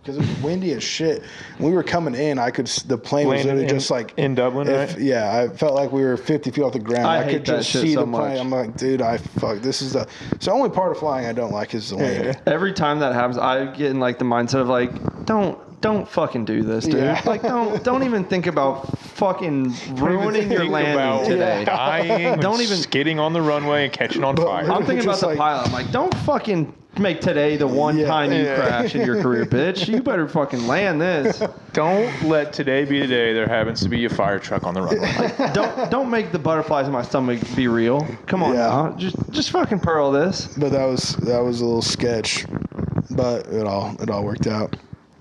because it was windy as shit. When we were coming in, the plane was literally just like in Dublin, right? Yeah, I felt like we were 50 feet off the ground. I I hate could that just shit see so the plane. much. I'm like, dude, this is the only part of flying I don't like is the landing. Every time that happens, I get in like the mindset of like, don't fucking do this, dude. Yeah. Like, don't even think about fucking ruining your Think landing about today. dying, Don't even- skidding on the runway and catching on fire. I'm thinking about Just the like- pilot. I'm like, don't fucking make today the one time you crash in your career, bitch. You better fucking land this. Don't let today be the day there happens to be a fire truck on the runway. Don't make the butterflies in my stomach be real. Come on Yeah. now. Just fucking pearl this. But that was a little sketch. but it all worked out.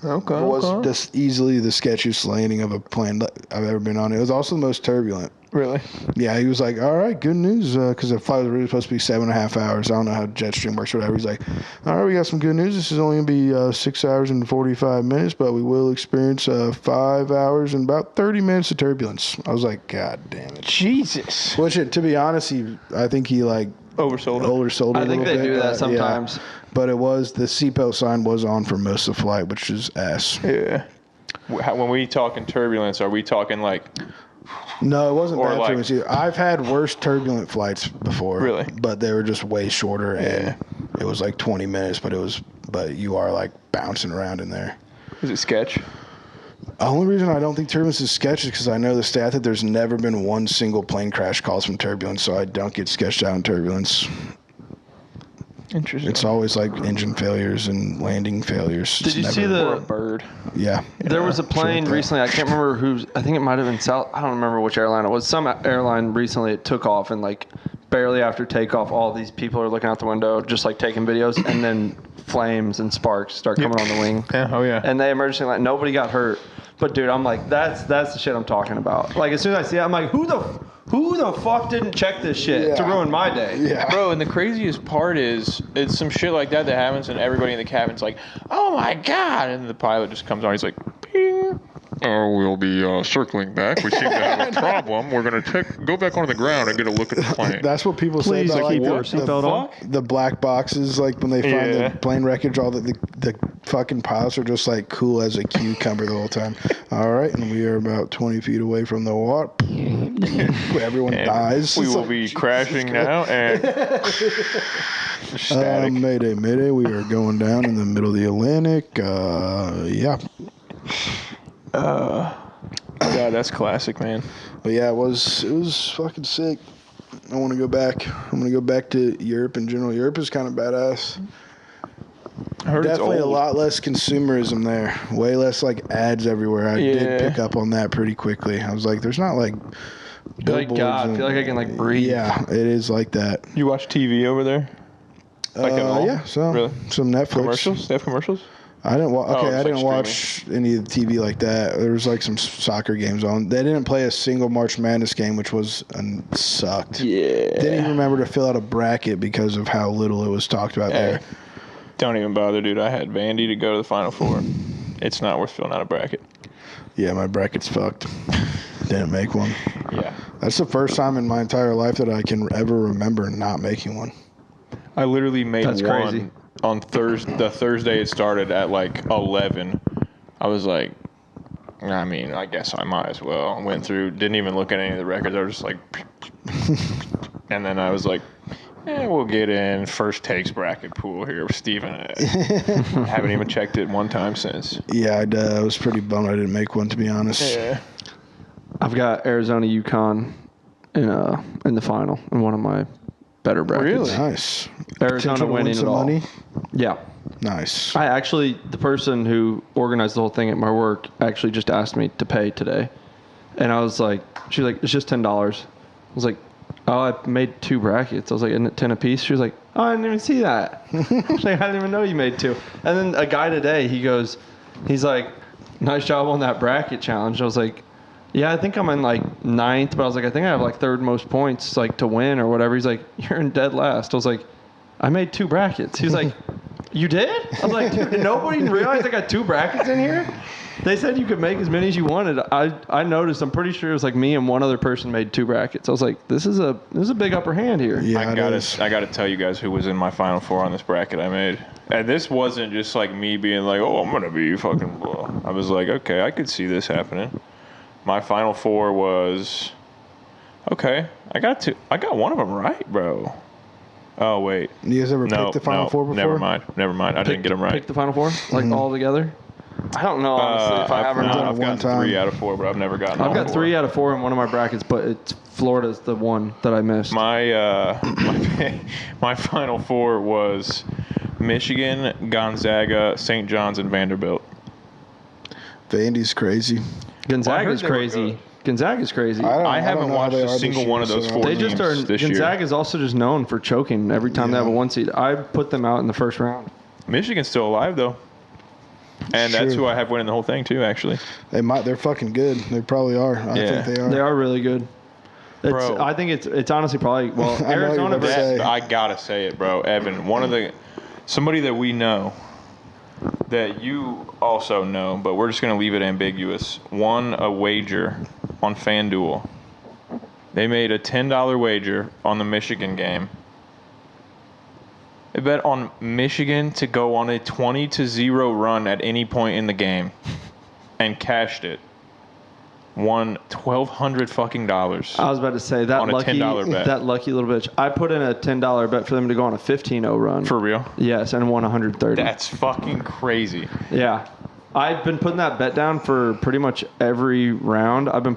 Okay. It was just easily the sketchiest landing of a plane that I've ever been on. It was also the most turbulent. Really? Yeah, he was like, all right, good news, because the flight was really supposed to be 7.5 hours. I don't know how Jetstream works or whatever. He's like, all right, we got some good news. This is only going to be 6 hours and 45 minutes, but we will experience 5 hours and about 30 minutes of turbulence. I was like, God damn it. Jesus. Which, to be honest, I think he like Oversold it. oversold it I a think little they bit, do that but, sometimes. Yeah. But it was, the seatbelt sign was on for most of the flight, which is ass. Yeah. When we talking turbulence, are we talking like... No, it wasn't Or bad like- turbulence either. I've had worse turbulent flights before. Really? But they were just way shorter, and Yeah. it was like 20 minutes, but you are like bouncing around in there. Is it sketch? The only reason I don't think turbulence is sketch is because I know the stat that there's never been one single plane crash caused from turbulence, so I don't get sketched out in turbulence. Interesting. It's always like engine failures and landing failures. Did It's you see never- Or a the? bird. Yeah. There was a plane like that. recently. I can't remember who's. I think it might have been South. I don't remember which airline it was. Some airline recently it took off, and like barely after takeoff, all these people are looking out the window, just like taking videos, and then flames and sparks start coming on the wing. Yeah. Oh yeah. And they emergency like nobody got hurt. But dude, I'm like, that's the shit I'm talking about. Like as soon as I see it, I'm like, who the fuck didn't check this shit to Yeah. ruin my day? Yeah. Bro, and the craziest part is it's some shit like that happens, and everybody in the cabin's like, "Oh my god!" And the pilot just comes on. He's like, "Ping." We'll be circling back. We seem to have a problem. We're gonna go back onto the ground and get a look at the plane. That's what people say Please about like keep your the, seatbelt on. the black boxes, like when they find Yeah. the plane wreckage, all the fucking pilots are just like cool as a cucumber the whole time. All right, and we are about 20 feet away from the water. Everyone And dies. we It's will like, be Jesus crashing Christ. now and static. Mayday, mayday. We are going down in the middle of the Atlantic. Yeah. God, that's classic, man. But yeah, it was fucking sick. I want to go back. I'm going to go back to Europe in general. Europe is kind of badass. I heard Definitely it's a old. lot less consumerism there. Way less like ads everywhere. I Yeah. did pick up on that pretty quickly. I was like, there's not like I feel like billboards God. I and- feel like I can like breathe. Yeah, it is like that. You watch TV over there? Like at all? Yeah, some Really? some Netflix Commercials? They have commercials? I didn't watch. Oh, Okay, it's I like didn't watch any of the TV like that. There was like some soccer games on. They didn't play a single March Madness game, which was sucked. Yeah. Didn't even remember to fill out a bracket because of how little it was talked about there. Don't even bother, dude. I had Vandy to go to the Final Four. It's not worth filling out a bracket. Yeah, my bracket's fucked. Didn't make one. Yeah. That's the first time in my entire life that I can ever remember not making one. I literally made That's one crazy. on Thursday. The Thursday it started at like 11. I was like, I mean, I guess I might as well. I went through, didn't even look at any of the records. I was just like, and then I was like, we'll get in first takes bracket pool here with Steven. Haven't even checked it one time since. Yeah, I was pretty bummed I didn't make one, to be honest. Yeah. I've got Arizona UConn in the final in one of my better brackets. Really? Nice. Arizona Potential to win winning it some all. money. Yeah. Nice. I actually, the person who organized the whole thing at my work actually just asked me to pay today. And I was like, she was like, it's just $10. I was like, oh, I made 2 brackets. I was like, isn't it 10 apiece? She was like, oh, I didn't even see that. I was like, I didn't even know you made 2. And then a guy today, he's like, nice job on that bracket challenge. I was like, yeah, I think I'm in like 9th, but I was like, I think I have like 3rd most points like to win or whatever. He's like, you're in dead last. I was like, I made 2 brackets. He was like, you did? I was like, dude, nobody realized I got 2 brackets in here? They said you could make as many as you wanted. I noticed. I'm pretty sure it was like me and one other person made 2 brackets. I was like, this is a big upper hand here. Yeah, I it is. gotta tell you guys who was in my Final Four on this bracket I made. And this wasn't just like me being like, oh, I'm gonna be fucking blah. I was like, okay, I could see this happening. My Final Four was okay. I got one of them right, bro. Oh wait, You guys ever no, picked the Final no, Four before? Never mind. I didn't get them right. Pick the Final Four, like all together. I don't know honestly if I have or no, not. I've one gotten time. 3 out of 4, but I've never gotten. I've all got 4. 3 out of 4 in one of my brackets, but it's Florida's the one that I missed. My Final Four was Michigan, Gonzaga, St. John's, and Vanderbilt. Vandy's crazy. Gonzaga's they were crazy. good. Gonzaga's crazy. I haven't know how watched they a are this single year, one of those so- 4 They teams just are. this year. Gonzaga is also just known for choking every time they have a 1 seed. I put them out in the first round. Michigan's still alive though, and that's True. who I have winning the whole thing too. Actually, They're fucking good. They probably are. I Yeah. think they are. They are really good. Bro. I think it's honestly probably well I know you're Arizona. about to say. I gotta say it, bro. Evan, somebody that we know, that you also know, but we're just gonna leave it ambiguous. Won a wager on FanDuel. They made a $10 wager on the Michigan game. They bet on Michigan to go on a 20-0 run at any point in the game, and cashed it. Won $1,200 fucking dollars. I was about to say that On a lucky $10 bet. that lucky little bitch. I put in a $10 bet for them to go on a 15-0 run. For real? Yes, and won 130. That's fucking crazy. Yeah. I've been putting that bet down for pretty much every round. I've been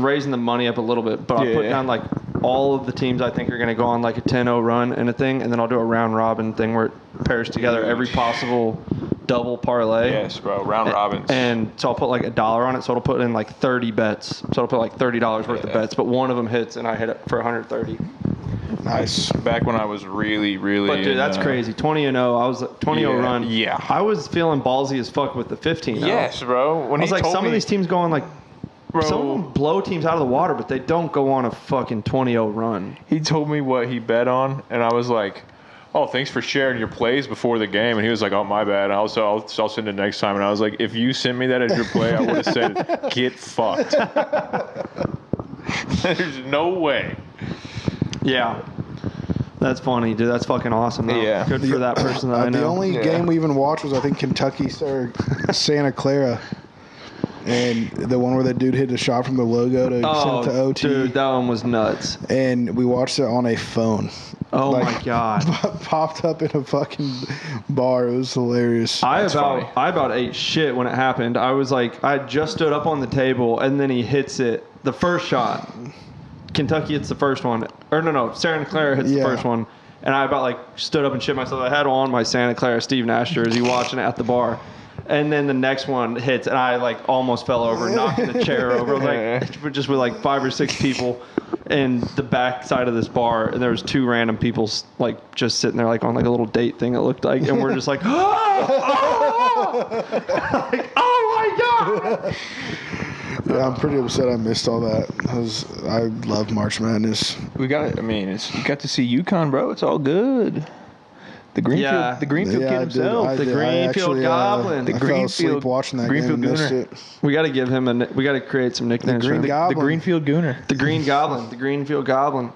raising the money up a little bit, but I put Yeah. down like all of the teams I think are going to go on like a 10-0 run and a thing, and then I'll do a round robin thing where it pairs together every possible double parlay. Yes, bro. Round robins. And so I'll put like $1 on it, so it'll put in like 30 bets. So I'll put like $30 worth of bets, but one of them hits and I hit it for 130. Nice. Back when I was really, really. But dude, that's crazy. 20-0. I was 20-0 Yeah, run. yeah. I was feeling ballsy as fuck with the 15-0. Yes, bro. When I was like, some of these teams go on like, bro, some of them blow teams out of the water, but they don't go on a fucking 20-0 run. he told me what he bet on, and I was like, "Oh, thanks for sharing your plays before the game." And he was like, "Oh, my bad. I'll send it next time." And I was like, "If you sent me that as your play, I would have said, get fucked." There's no way. Yeah. That's funny, dude. That's fucking awesome. Though. Yeah. Good for that person that I know. The only Yeah. game we even watched was, I think, Kentucky or Santa Clara. And the one where the dude hit a shot from the logo to send it to OT. Dude, that one was nuts. And we watched it on a phone. Oh Like, my god. Popped up in a fucking bar. It was hilarious. I funny. about ate shit when it happened. I was like, I just stood up on the table, and then he hits it. The first shot, Kentucky hits the first one, or no, Santa Clara hits the Yeah. first one, and I about like stood up and shit myself. I had on my Santa Clara Steve Nash jersey, watching it at the bar. And then the next one hits, and I like almost fell over, knocking the chair over. I was like, just with like 5 or 6 people in the back side of this bar, and there was 2 random people like just sitting there like on like a little date thing. It looked like, and we're just like, like, oh my god! Yeah, I'm pretty upset I missed all that. I love March Madness. We got. I mean, you got to see UConn, bro. It's all good. The Greenfield, Yeah. the Greenfield Yeah, kid I did. himself. I the did. I Greenfield actually, Goblin. The I fell asleep Greenfield- watching that Greenfield game and missed Gooner. it. We got to give him we got to create some nicknames for Green him. Goblin. The Greenfield Gooner. The Green Goblin, the Greenfield Goblin,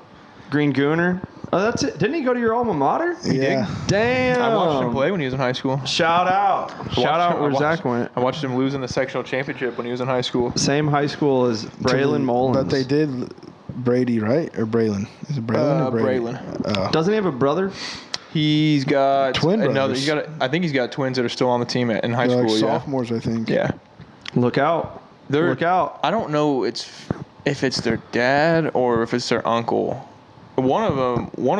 Green Gooner. Oh, that's it. Didn't he go to your alma mater? Yeah. Damn. I watched him play when he was in high school. Shout out. Shout out where I watched- Zach went. I watched him lose in the sectional championship when he was in high school. Same high school as Braylon Mullins. But they did Brady, right? Or Braylon? Is it Braylon or Brady? Braylon. Doesn't he have a brother? He's got Twin another. brothers. I think he's got twins that are still on the team in high They're school. like Yeah. sophomores, I think. Yeah. Look out. Look out. I don't know. If it's their dad or if it's their uncle. One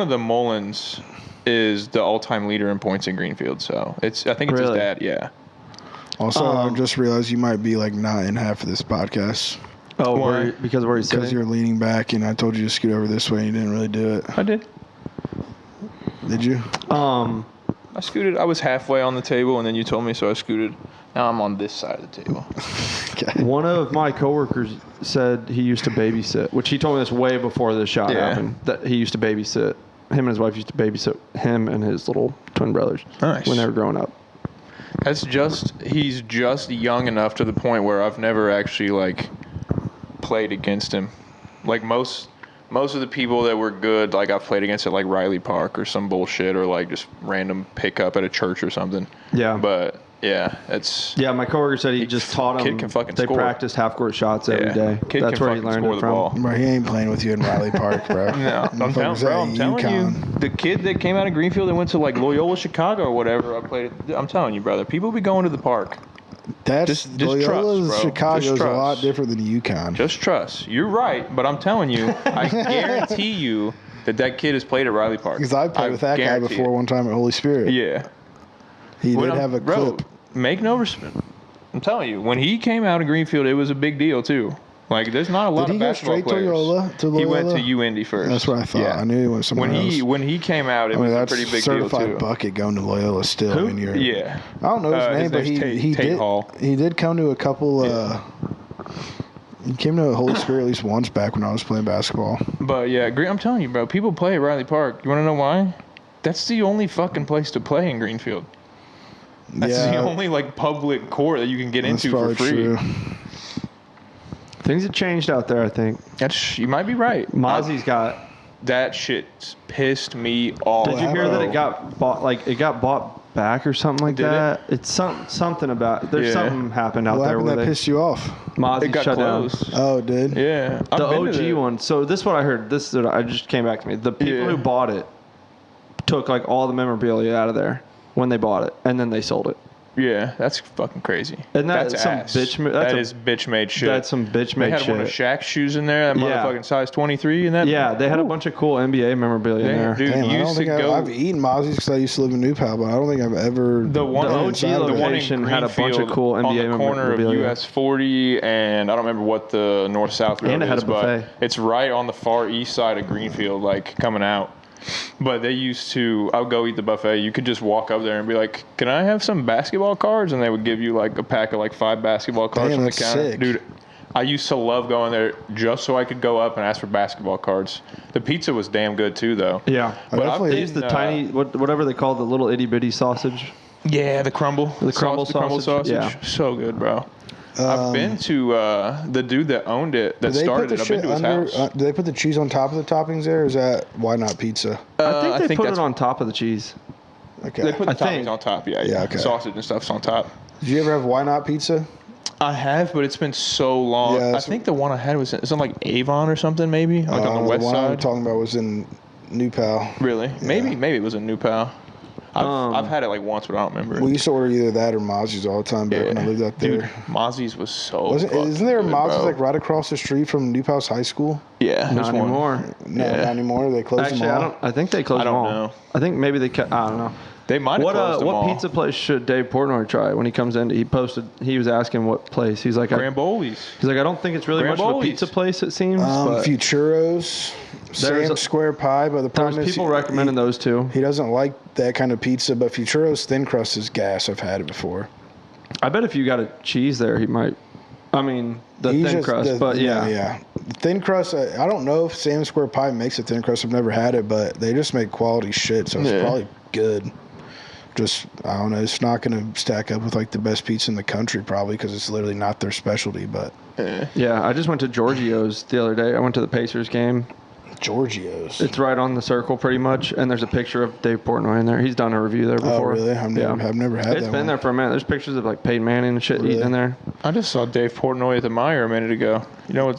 of the Mullins is the all-time leader in points in Greenfield. So I think it's Really? his dad. Yeah. Also, I just realized you might be like not in half of this podcast Oh, Why? because where he's because sitting? you're leaning back, and I told you to scoot over this way, and you didn't really do it. I did. Did you? I scooted. I was halfway on the table, and then you told me, so I scooted. Now I'm on this side of the table. Okay. One of my coworkers said he used to babysit, which he told me this way before the shot Yeah. happened, that he used to babysit. Him and his wife used to babysit him and his little twin brothers Nice. when they were growing up. He's just young enough to the point where I've never actually like played against him. Like most of the people that were good, like I've played against at like Riley Park or some bullshit or like just random pickup at a church or something. Yeah. But yeah, it's Yeah, my coworker said he just taught him. kid can fucking they score. practiced half court shots every day. Kid That's can where he fucking learned score it the from. ball. Bro, he ain't playing with you in Riley Park, bro. No, I'm telling you, UConn. the kid that came out of Greenfield and went to like Loyola Chicago or whatever, I'm telling you, brother, people be going to the park. That's Just Loyola trust, bro. Chicago Just is a lot trust. different than UConn. Just trust. You're right, but I'm telling you, I guarantee you that kid has played at Riley Park. Because I played with that guy guarantee before it. one time at Holy Spirit. Yeah. He When did I'm- have a bro, clip. Make no respect. I'm telling you, when he came out of Greenfield, it was a big deal too. Like, there's not a lot Did he of go basketball straight players. to Loyola? He went to UIndy first. That's what I thought. Yeah. I knew he went somewhere else. When he came out, it I mean, was a that's pretty big deal certified too. bucket going to Loyola still. Who? I mean, you're, Yeah. I don't know his name, his but name's he Tate did. Hall. He did come to a couple. He came to Holy Spirit at least once back when I was playing basketball. But yeah, I'm telling you, bro, people play at Riley Park. You want to know why? That's the only fucking place to play in Greenfield. That's the only like public court that you can get That's into for probably free. true. Things have changed out there, I think. You might be right. Mozzie's got. That shit pissed me off. Did you hear that bro. it got bought? Like it got bought back or something like Did it? that? It's something about. There's Yeah. something happened out What there happened where that they pissed you off? Mozzie It got shut closed. down. Oh, it did? Yeah, I've The been to OG one. So this is what I heard. This is what I just came back to me. The people Yeah. who bought it took like all the memorabilia out of there when they bought it, and then they sold it. Yeah, that's fucking crazy. Isn't that that's some ass. bitch mo- that's That a- is bitch made shit. That's some bitch They made had shit. one of Shaq's shoes in there. That Yeah. motherfucking size 23 in that. Yeah, they had a Ooh. bunch of cool NBA memorabilia in Damn, there. dude. Damn, I don't used to think go. I've eaten Mozzie's because I used to live in New Pal, but I don't think I've ever. The one, The on- OG the one in location had a bunch of Greenfield cool on NBA the corner of memorabilia. US 40 and I don't remember what the north-south road And it had is, a buffet. but it's right on the far east side of Greenfield, like coming out. But they used to, I would go eat the buffet. You could just walk up there and be like, "Can I have some basketball cards?" And they would give you like a pack of like 5 basketball cards Damn, from the that's counter. sick. Dude, I used to love going there just so I could go up and ask for basketball cards. The pizza was damn good too, though. Yeah. But I've definitely- They been, used the tiny, whatever they call the little itty bitty sausage. Yeah, the crumble. The crumble The crumble sausage, sausage. yeah. So good, bro. I've been to the dude that owned it, that Do they put started the it. I've been shit to his under? house. Do they put the cheese on top of the toppings there? Or is that why not pizza? I think they put that's- it on top of the cheese. Okay. They put the I think. toppings on top. Yeah, Yeah, yeah. okay. Sausage and stuff's on top. Did you ever have why not pizza? I have, but it's been so long. Yeah, I that's- think the one I had was in like Avon or something, maybe like on the west one I'm side. talking about was in New Pal. Really? Maybe it was in New Pal. I've had it like once, but I don't remember. We used to order either that or Mozzie's all the time back when I lived out there. Dude, Mozzie's was so. Isn't there a fucking good, Mozzie's bro. like right across the street from New Pal's high school? Yeah, Not there's one. anymore. No, Yeah. not anymore. They closed Actually, them all. I don't. I think they closed I them don't all. know. I think maybe they kept. I don't know. They might have closed them What all. pizza place should Dave Portnoy try when he comes in? He posted. He was asking what place. He's like, Gramboli's. he's like, I don't think it's really much of a Gramboli's. pizza place. It seems. but Futuros, There's Sam's a- Square Pie, but the there's problem is people recommending those two. He doesn't like that kind of pizza, but Futuros thin crust is gas. I've had it before. I bet if you got a cheese there, he might. I mean, the He's thin just- crust, but yeah. yeah. Thin crust. I don't know if Sam's Square Pie makes a thin crust. I've never had it, but they just make quality shit, so it's Yeah. probably good. Just I don't know. It's not going to stack up with like the best pizza in the country, probably because it's literally not their specialty. But Yeah, I just went to Giorgio's the other day. I went to the Pacers game. Giorgio's. It's right on the circle, pretty much, and there's a picture of Dave Portnoy in there. He's done a review there Oh, before. really? I've never had It's that been one. there for a minute. There's pictures of like Peyton Manning and shit Really? eating in there. I just saw Dave Portnoy at the Meyer a minute ago. You know,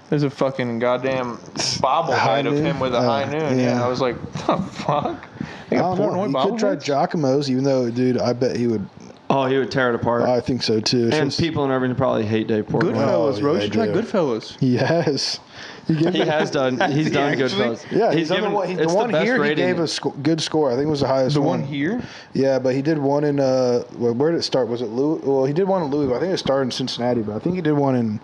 there's a fucking goddamn High bobblehead of noon? him with a high noon. yeah. Yeah, I was like, the fuck? They I got don't know. Portnoy He could try bobbleheads? Giacomo's, even though, dude, I bet he would. Oh, he would tear it apart. I think so too. It's and just- people in Irving probably hate Dave Portnoy. Goodfellas, Oh, bro. yeah, You should they try do. Goodfellas. Yes. He has done. He's done actually? Goodfellas. Yeah, he's done given. the one, it's the one best here. rating. He gave a good score. I think it was the highest The one. one here? Yeah, but he did one in where did it start? Was it Louis? Well, he did one in Louisville. I think it started in Cincinnati, but I think he did one in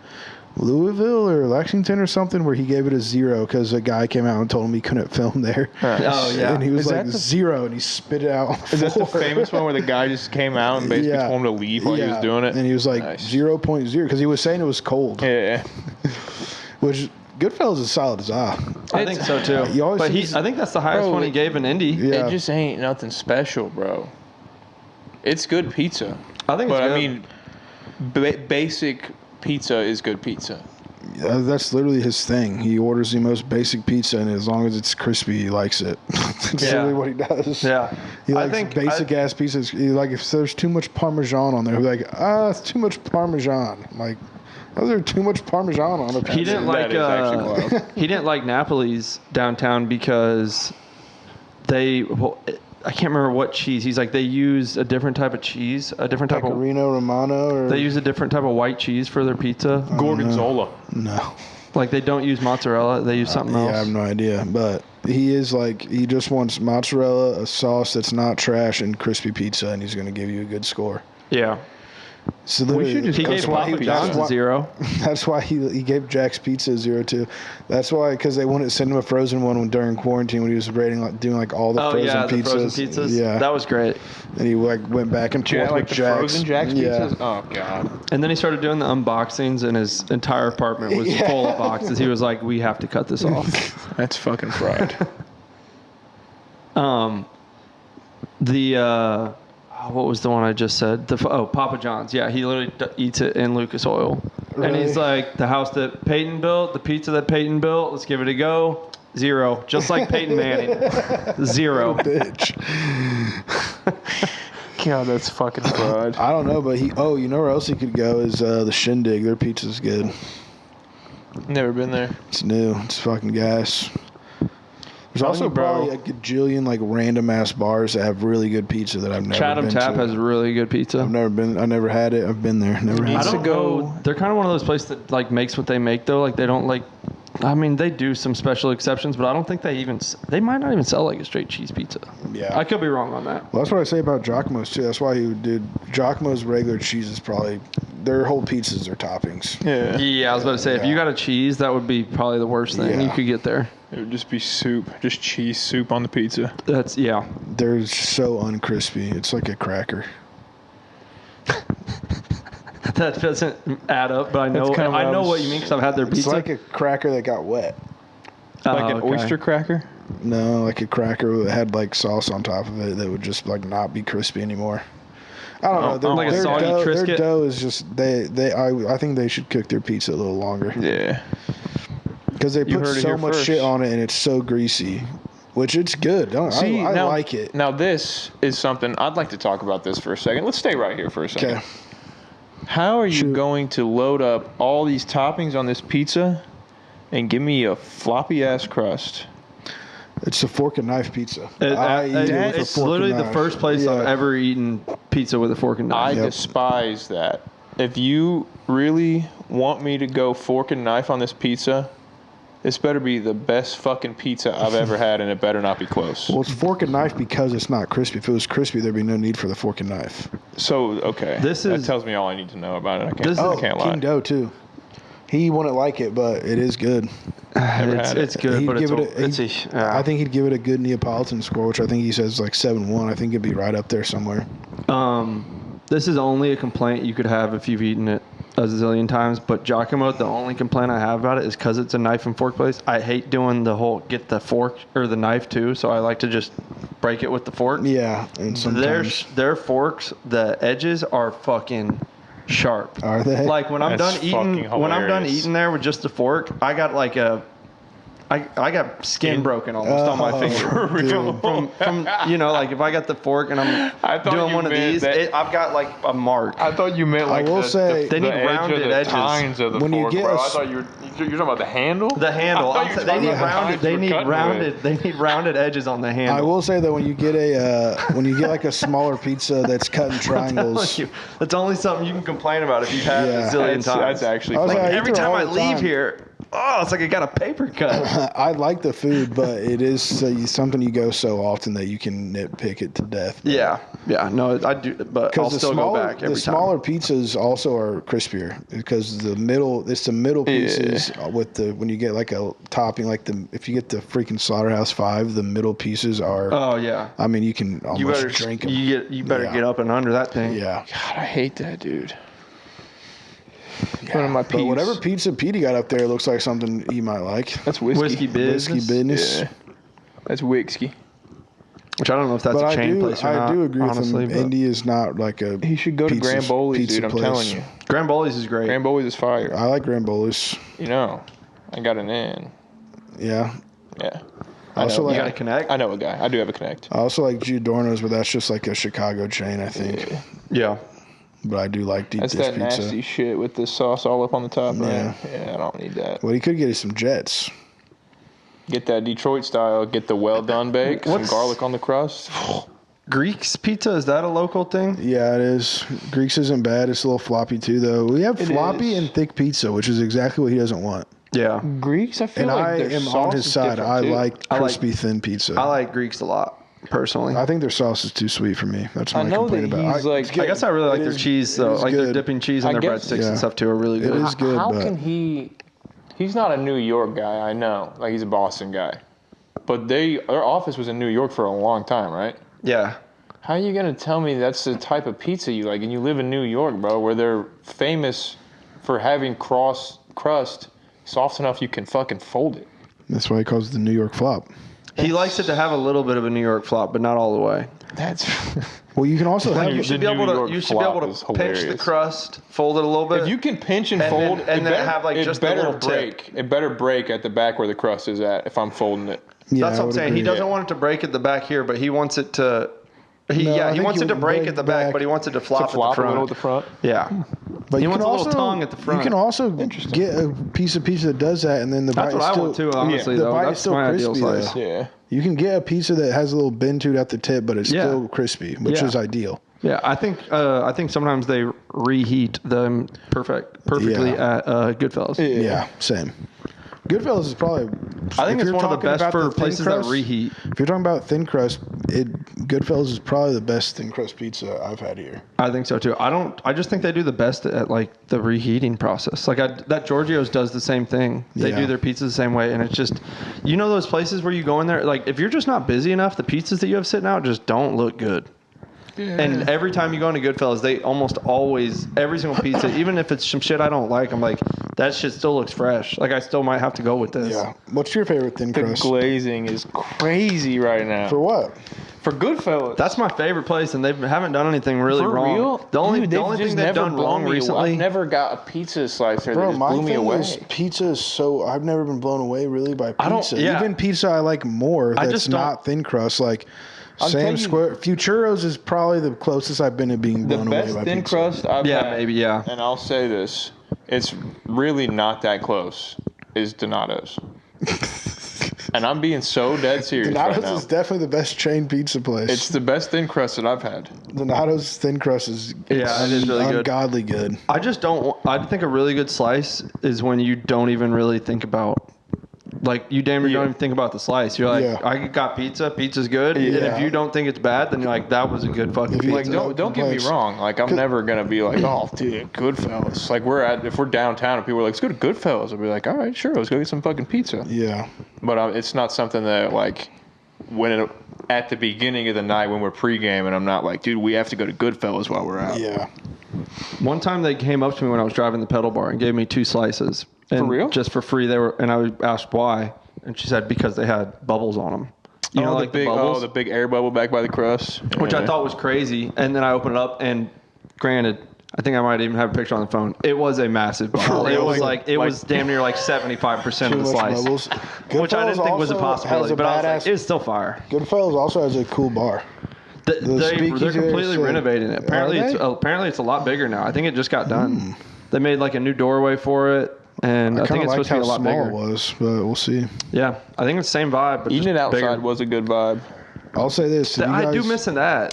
Louisville or Lexington or something where he gave it a 0 because a guy came out and told him he couldn't film there. Oh yeah. And he was Is like that the- 0, and he spit it out. On Is that the floor. famous one where the guy just came out and basically Yeah. told him to leave while he was doing it? And he was like Nice. 0.0 because he was saying it was cold, Yeah. which Goodfellas is solid as I think so too. He always But seems- I think that's the highest Bro, one he gave in Indy. Yeah. It just ain't nothing special, bro. It's good pizza. I think it's But good. I mean, basic pizza is good pizza. That's literally his thing. He orders the most basic pizza, and as long as it's crispy, he likes it. That's Yeah. literally what he does. Yeah. He I likes think basic ass pizzas. He like if there's too much Parmesan on there, he'll be like, it's too much Parmesan. I'm like, how's there too much Parmesan on a pizza? He didn't That like is actually wild. he didn't like Napoli's downtown because I can't remember what cheese. He's like they use a different type of cheese, a different type of Pecorino Romano or they use a different type of white cheese for their pizza. Gorgonzola. no. Like they don't use mozzarella, they use something Yeah, I else. have no idea. But he is like he just wants mozzarella, a sauce that's not trash, and crispy pizza, and he's gonna give you a good score. Yeah. So We should just He go gave to Papa Papa John's a John's. 0. That's why he gave Jack's Pizza a 0 too. That's why, because they wouldn't send him a frozen one during quarantine when he was doing like all the Oh frozen yeah, pizzas. the frozen pizzas. Yeah, That was great. and he like went back and forth like with the Jack's. frozen Jack's Yeah. pizzas. Oh god. And then he started doing the unboxings, and his entire apartment was full of boxes. He was like, "We have to cut this off." That's fucking fried. What was the one I just said? Papa John's. Yeah, he literally eats it in Lucas Oil. And Really? he's like, the house that Peyton built, the pizza that Peyton built, let's give it a go. 0. Just like Peyton Manning. 0. Bitch. God, that's fucking fried. I don't know, but you know where else he could go is the Shindig. Their pizza's good. Never been there. It's new. It's fucking gas. There's Telling also you, bro. probably a gajillion like random ass bars that have really good pizza that I've never Chatham been Tap to. has really good pizza. I never had it. I've been there. Never I had it. don't to go- know. They're kind of one of those places that like makes what they make though. Like they don't like. I mean, they do some special exceptions, but I don't think they might not even sell like a straight cheese pizza. Yeah. I could be wrong on that. Well, that's what I say about Giacomo's too. That's why he did Giacomo's regular cheese is probably their whole pizzas are toppings. Yeah. Yeah, I was about to say if you got a cheese, that would be probably the worst thing Yeah. you could get there. It would just be soup, just cheese soup on the pizza. That's yeah. They're so uncrispy. It's like a cracker. That doesn't add up, but I know That's kinda what I I know was- what you mean because I've had their It's pizza. like a cracker that got wet. Like Oh, an okay. oyster cracker. No, like a cracker that had like sauce on top of it that would just like not be crispy anymore. I don't know. like a soggy their Triscuit? dough is just I think they should cook their pizza a little longer Yeah. because they You put heard it so here much first. shit on it and it's so greasy, which it's good. I now, like it. Now this is something I'd like to talk about this for a second. Let's stay right here for a second. Okay. How are you Shoot. going to load up all these toppings on this pizza and give me a floppy ass crust? It's a fork and knife pizza. I eat it with a It's fork and literally the knife. first place I've Yeah. ever eaten pizza with a fork and I knife. despise that. If you really want me to go fork and knife on this pizza, this better be the best fucking pizza I've ever had, and it better not be close. Well, it's fork and knife because it's not crispy. If it was crispy, there'd be no need for the fork and knife. So okay, This that is- tells me all I need to know about it. This is- I can't lie. King Dough too. He wouldn't like it, but it is good. Never had It's it. good, He'd but give it's I think he'd give it a good Neapolitan score, which I think he says like 7-1. I think it'd be right up there somewhere. This is only a complaint you could have if you've eaten it a zillion times. But Giacomo, the only complaint I have about it is because it's a knife and fork place. I hate doing the whole get the fork or the knife too, so I like to just break it with the fork. Yeah, and sometimes Their forks, the edges are fucking sharp. Are they? Like when I'm That's done eating, fucking when I'm done hilarious. eating there with just the fork, I got like I got skin broken almost on my finger. dude. From like if I got the fork and I'm I thought doing you one of meant these, that- I've got like a mark. I thought you meant like will say- They need rounded edges. tines of the When you fork, get bro. a I s- thought you're talking about the handle. The handle. I thought you were They talking need about the rounded. tines They you were need cutting rounded. with. They need rounded edges on the handle. I will say that when you get like a smaller pizza that's cut in I'm telling triangles, you, that's only something you can complain about if you've had Yeah. a zillion That's times. actually I was funny. like, Every eat there time all I the leave time. here, it's like I got a paper cut. I like the food, but it is something you go so often that you can nitpick it to death. yeah, no, I do, but I'll Because still go back every the time. smaller pizzas also are crispier because it's the middle pieces with when you get like a topping, like if you get the freaking Slaughterhouse 5, the middle pieces are. Oh yeah. I mean, you can almost You better drink them. You better Yeah. get up and under that thing. Yeah. God, I hate that, dude. One of my But peeves. whatever pizza Petey got up there looks like something he might like. That's whiskey. Whiskey business. Whiskey business. Yeah. That's whiskey. Which I don't know if that's But a I chain do, place or not. I do agree honestly, with him. but Indy is not like a. He should go to pizza- Gramboli's, pizza dude. I'm place. telling you. Gramboli's is great. Gramboli's is fire. I like Gramboli's. You know, I got an in. Yeah. Yeah. I also know. like. You got to connect. I know a guy. I do have a connect. I also like Giordano's, but that's just like a Chicago chain, I think. Yeah. But I do like deep That's dish that pizza. nasty shit with the sauce all up on the top, right? Yeah. Yeah, I don't need that. Well, he could get us some Jets. Get that Detroit style. Get the well done bake. Some What's- garlic on the crust. Greek's Pizza, is that a local thing? Yeah, it is. Greeks isn't bad. It's a little floppy too, though. We have It floppy is. and thick pizza, which is exactly what he doesn't want. Yeah. Greeks, I feel And like I their am sauce on his is side. different, I too. like I like- crispy, thin pizza. I like Greek's a lot. personally. I think their sauce is too sweet for me. That's my I know complaint that about. he's like. I guess I really like It their is- cheese it though. is Like their good. dipping cheese and I their guess- breadsticks yeah. and stuff too are really It good. is good, How but can he? He's not a New York guy. I know. Like he's a Boston guy, but their office was in New York for a long time, right? Yeah. How are you gonna tell me that's the type of pizza you like? And you live in New York, bro, where they're famous for having crust soft enough you can fucking fold it. that's why he calls it the New York flop. He likes it to have a little bit of a New York flop, but not all the way. That's Well, you can also have. You should be New able York to. You should be flop able is to pinch the hilarious. crust, fold it a little bit. if you can pinch and And fold, then- and it then better, have, like, it just a better little tip. break. It better break at the back where the crust is at. If I'm folding it, Yeah, That's I what I'm would saying. He agree. doesn't want it to break at the back here, but he wants it to. No, I He think wants you it to would break break at the back, back but he wants it to to flop, flop at a the little front. at the front. Yeah. But He you wants can a little also, tongue at the front. You can also get a piece of pizza that does that, and then the That's bite what is I still, want too. Honestly, the though, bite is that's still my ideal crispy. slice. Though. Yeah. You can get a pizza that has a little bend to it at the tip, but it's Yeah. still crispy, which Yeah. is ideal. Yeah, I think sometimes they reheat them perfectly Yeah. at Goodfellas. Yeah, same. Goodfellas is probably. I think if it's you're one of the talking best about for the thin places crust, that reheat. If you're talking about thin crust, Goodfellas is probably the best thin crust pizza I've had here. I think so too. I just think they do the best at like the reheating process. Like that Giorgio's does the same thing. They Yeah. do their pizzas the same way, and it's just, you know, those places where you go in there, like if you're just not busy enough, the pizzas that you have sitting out just don't look good. And every time you go into Goodfellas, they almost always, every single pizza, even if it's some shit I don't like, I'm like, that shit still looks fresh. Like I still might have to go with this. Yeah. What's your favorite thin The crust? glazing is crazy right now. For what? For Goodfellas. That's my favorite place, and they haven't done anything really For wrong. real? The only Dude, thing just they've never done blown wrong me away. recently. I've never got a pizza slice there that Bro, just my blew me thing away. is pizza is so. I've never been blown away really by I don't- pizza. yeah. Even pizza I like more. I That's just don't- not thin crust. Like I'll tell Sam you- Square. Futuros is probably the closest I've been to being The blown away best by thin pizza. crust I've Yeah, had, maybe, yeah. and I'll say this, it's really not that close, is Donato's. And I'm being so dead serious right Donato's now. is definitely the best chain pizza place. It's the best thin crust that I've had. Donato's thin crust is Yeah, it is really good. ungodly good. I just don't. I think a really good slice is when you don't even really think about, like you damn near don't even think about the slice. You're like, Yeah. I got pizza. Pizza's good. And Yeah. if you don't think it's bad, then you're like, that was a good fucking If you- pizza. Like, No don't get me complaints. wrong. Like, I'm never gonna be like, oh, dude, Goodfellas. Like, if we're downtown and people are like, let's go to Goodfellas, I'll be like, all right, sure, let's go get some fucking pizza. Yeah. But it's not something that like at the beginning of the night when we're pre-gaming, I'm not like, dude, we have to go to Goodfellas while we're out. Yeah. One time they came up to me when I was driving the pedal bar and gave me 2 slices. And real? Just for free. And I asked why, and she said because they had bubbles on them. You know, like the big, the bubbles, the big air bubble back by the crust, which I Yeah. thought was crazy. And then I opened it up, and granted, I think I might even have a picture on the phone. It was a massive bubble. It real? was Like- it was damn near like 75% Too of the much slice, bubbles. which I didn't think was a also possibility. has a But I was badass. like, it's still fire. Goodfellas also has a cool bar. They're speakeasy completely there, renovating it. Apparently, are they? it's a lot bigger now. I think it just got done. They made like a new doorway for it, and I, I think kind of it's supposed liked to be how a lot small bigger. it was, but we'll see. Yeah, I think it's the same vibe, but Eating just it outside bigger. was a good vibe. I'll say this. if you I do guys- miss that.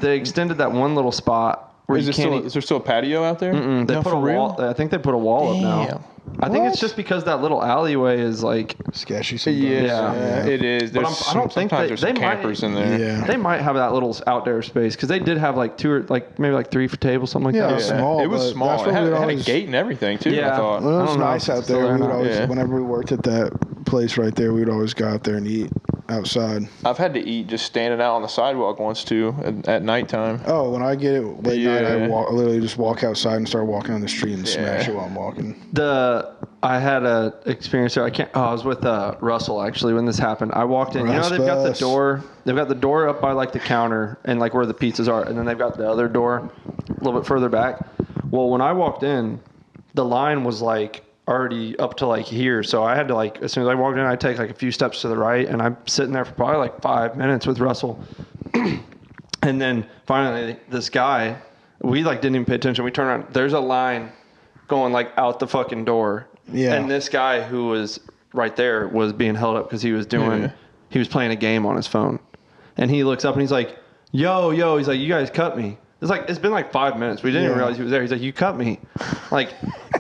They extended that one little spot where Is you can't. there still a patio out there? They No, put a for real? wall. I think they put a wall up now. Damn. I think What? it's just because that little alleyway is like. Sketchy sometimes. Yeah. It is. But There's I don't think sometimes they- there's some they might- campers in there. Yeah. They might have that little outdoor space because they did have like 2 or like maybe like 3 for tables, something like Yeah, that. it was small, it was but small. that's It what had, we'd it had a always- gate and everything too. Yeah. I thought. Well, it I was don't know nice if out it's still there. there or We would not. always, Yeah. whenever we worked at that place right there, we would always go out there and eat outside. I've had to eat just standing out on the sidewalk once too at nighttime. Oh, when I get it late night, I Yeah. literally just walk outside and start walking on the street and smash it while I'm walking. I had a experience there. I was with Russell actually when this happened. I walked in. You know, they've got the Russ. door. They've got the door up by like the counter and like where the pizzas are, and then they've got the other door a little bit further back. Well, when I walked in, the line was like already up to like here, so I had to like as soon as I walked in, I take like a few steps to the right, and I'm sitting there for probably like 5 minutes with Russell. And then finally, this guy, we like didn't even pay attention. We turned around. There's a line going like out the fucking door. Yeah. And this guy who was right there was being held up because he was he was playing a game on his phone. And he looks up and he's like, yo. He's like, you guys cut me. It's been like 5 minutes. We didn't even Yeah. realize he was there. He's like, you cut me. Like,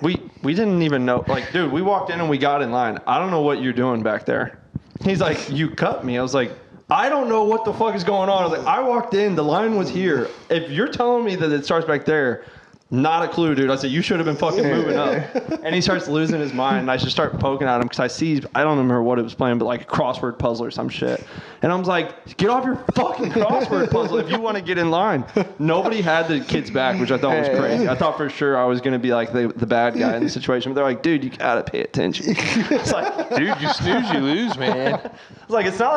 we didn't even know. Like, dude, we walked in and we got in line. I don't know what you're doing back there. He's like, you cut me. I was like, I don't know what the fuck is going on. I was like, I walked in, the line was here. If you're telling me that it starts back there, not a clue, dude. I said, you should have been fucking moving up. And he starts losing his mind, and I just start poking at him because I don't remember what it was playing, but like a crossword puzzle or some shit. And I was like, get off your fucking crossword puzzle if you want to get in line. Nobody had the kids back, which I thought was crazy. I thought for sure I was going to be like the bad guy in the situation, but they're like, dude, you got to pay attention. It's like, Dude, you snooze, you lose, man. it's like, it's not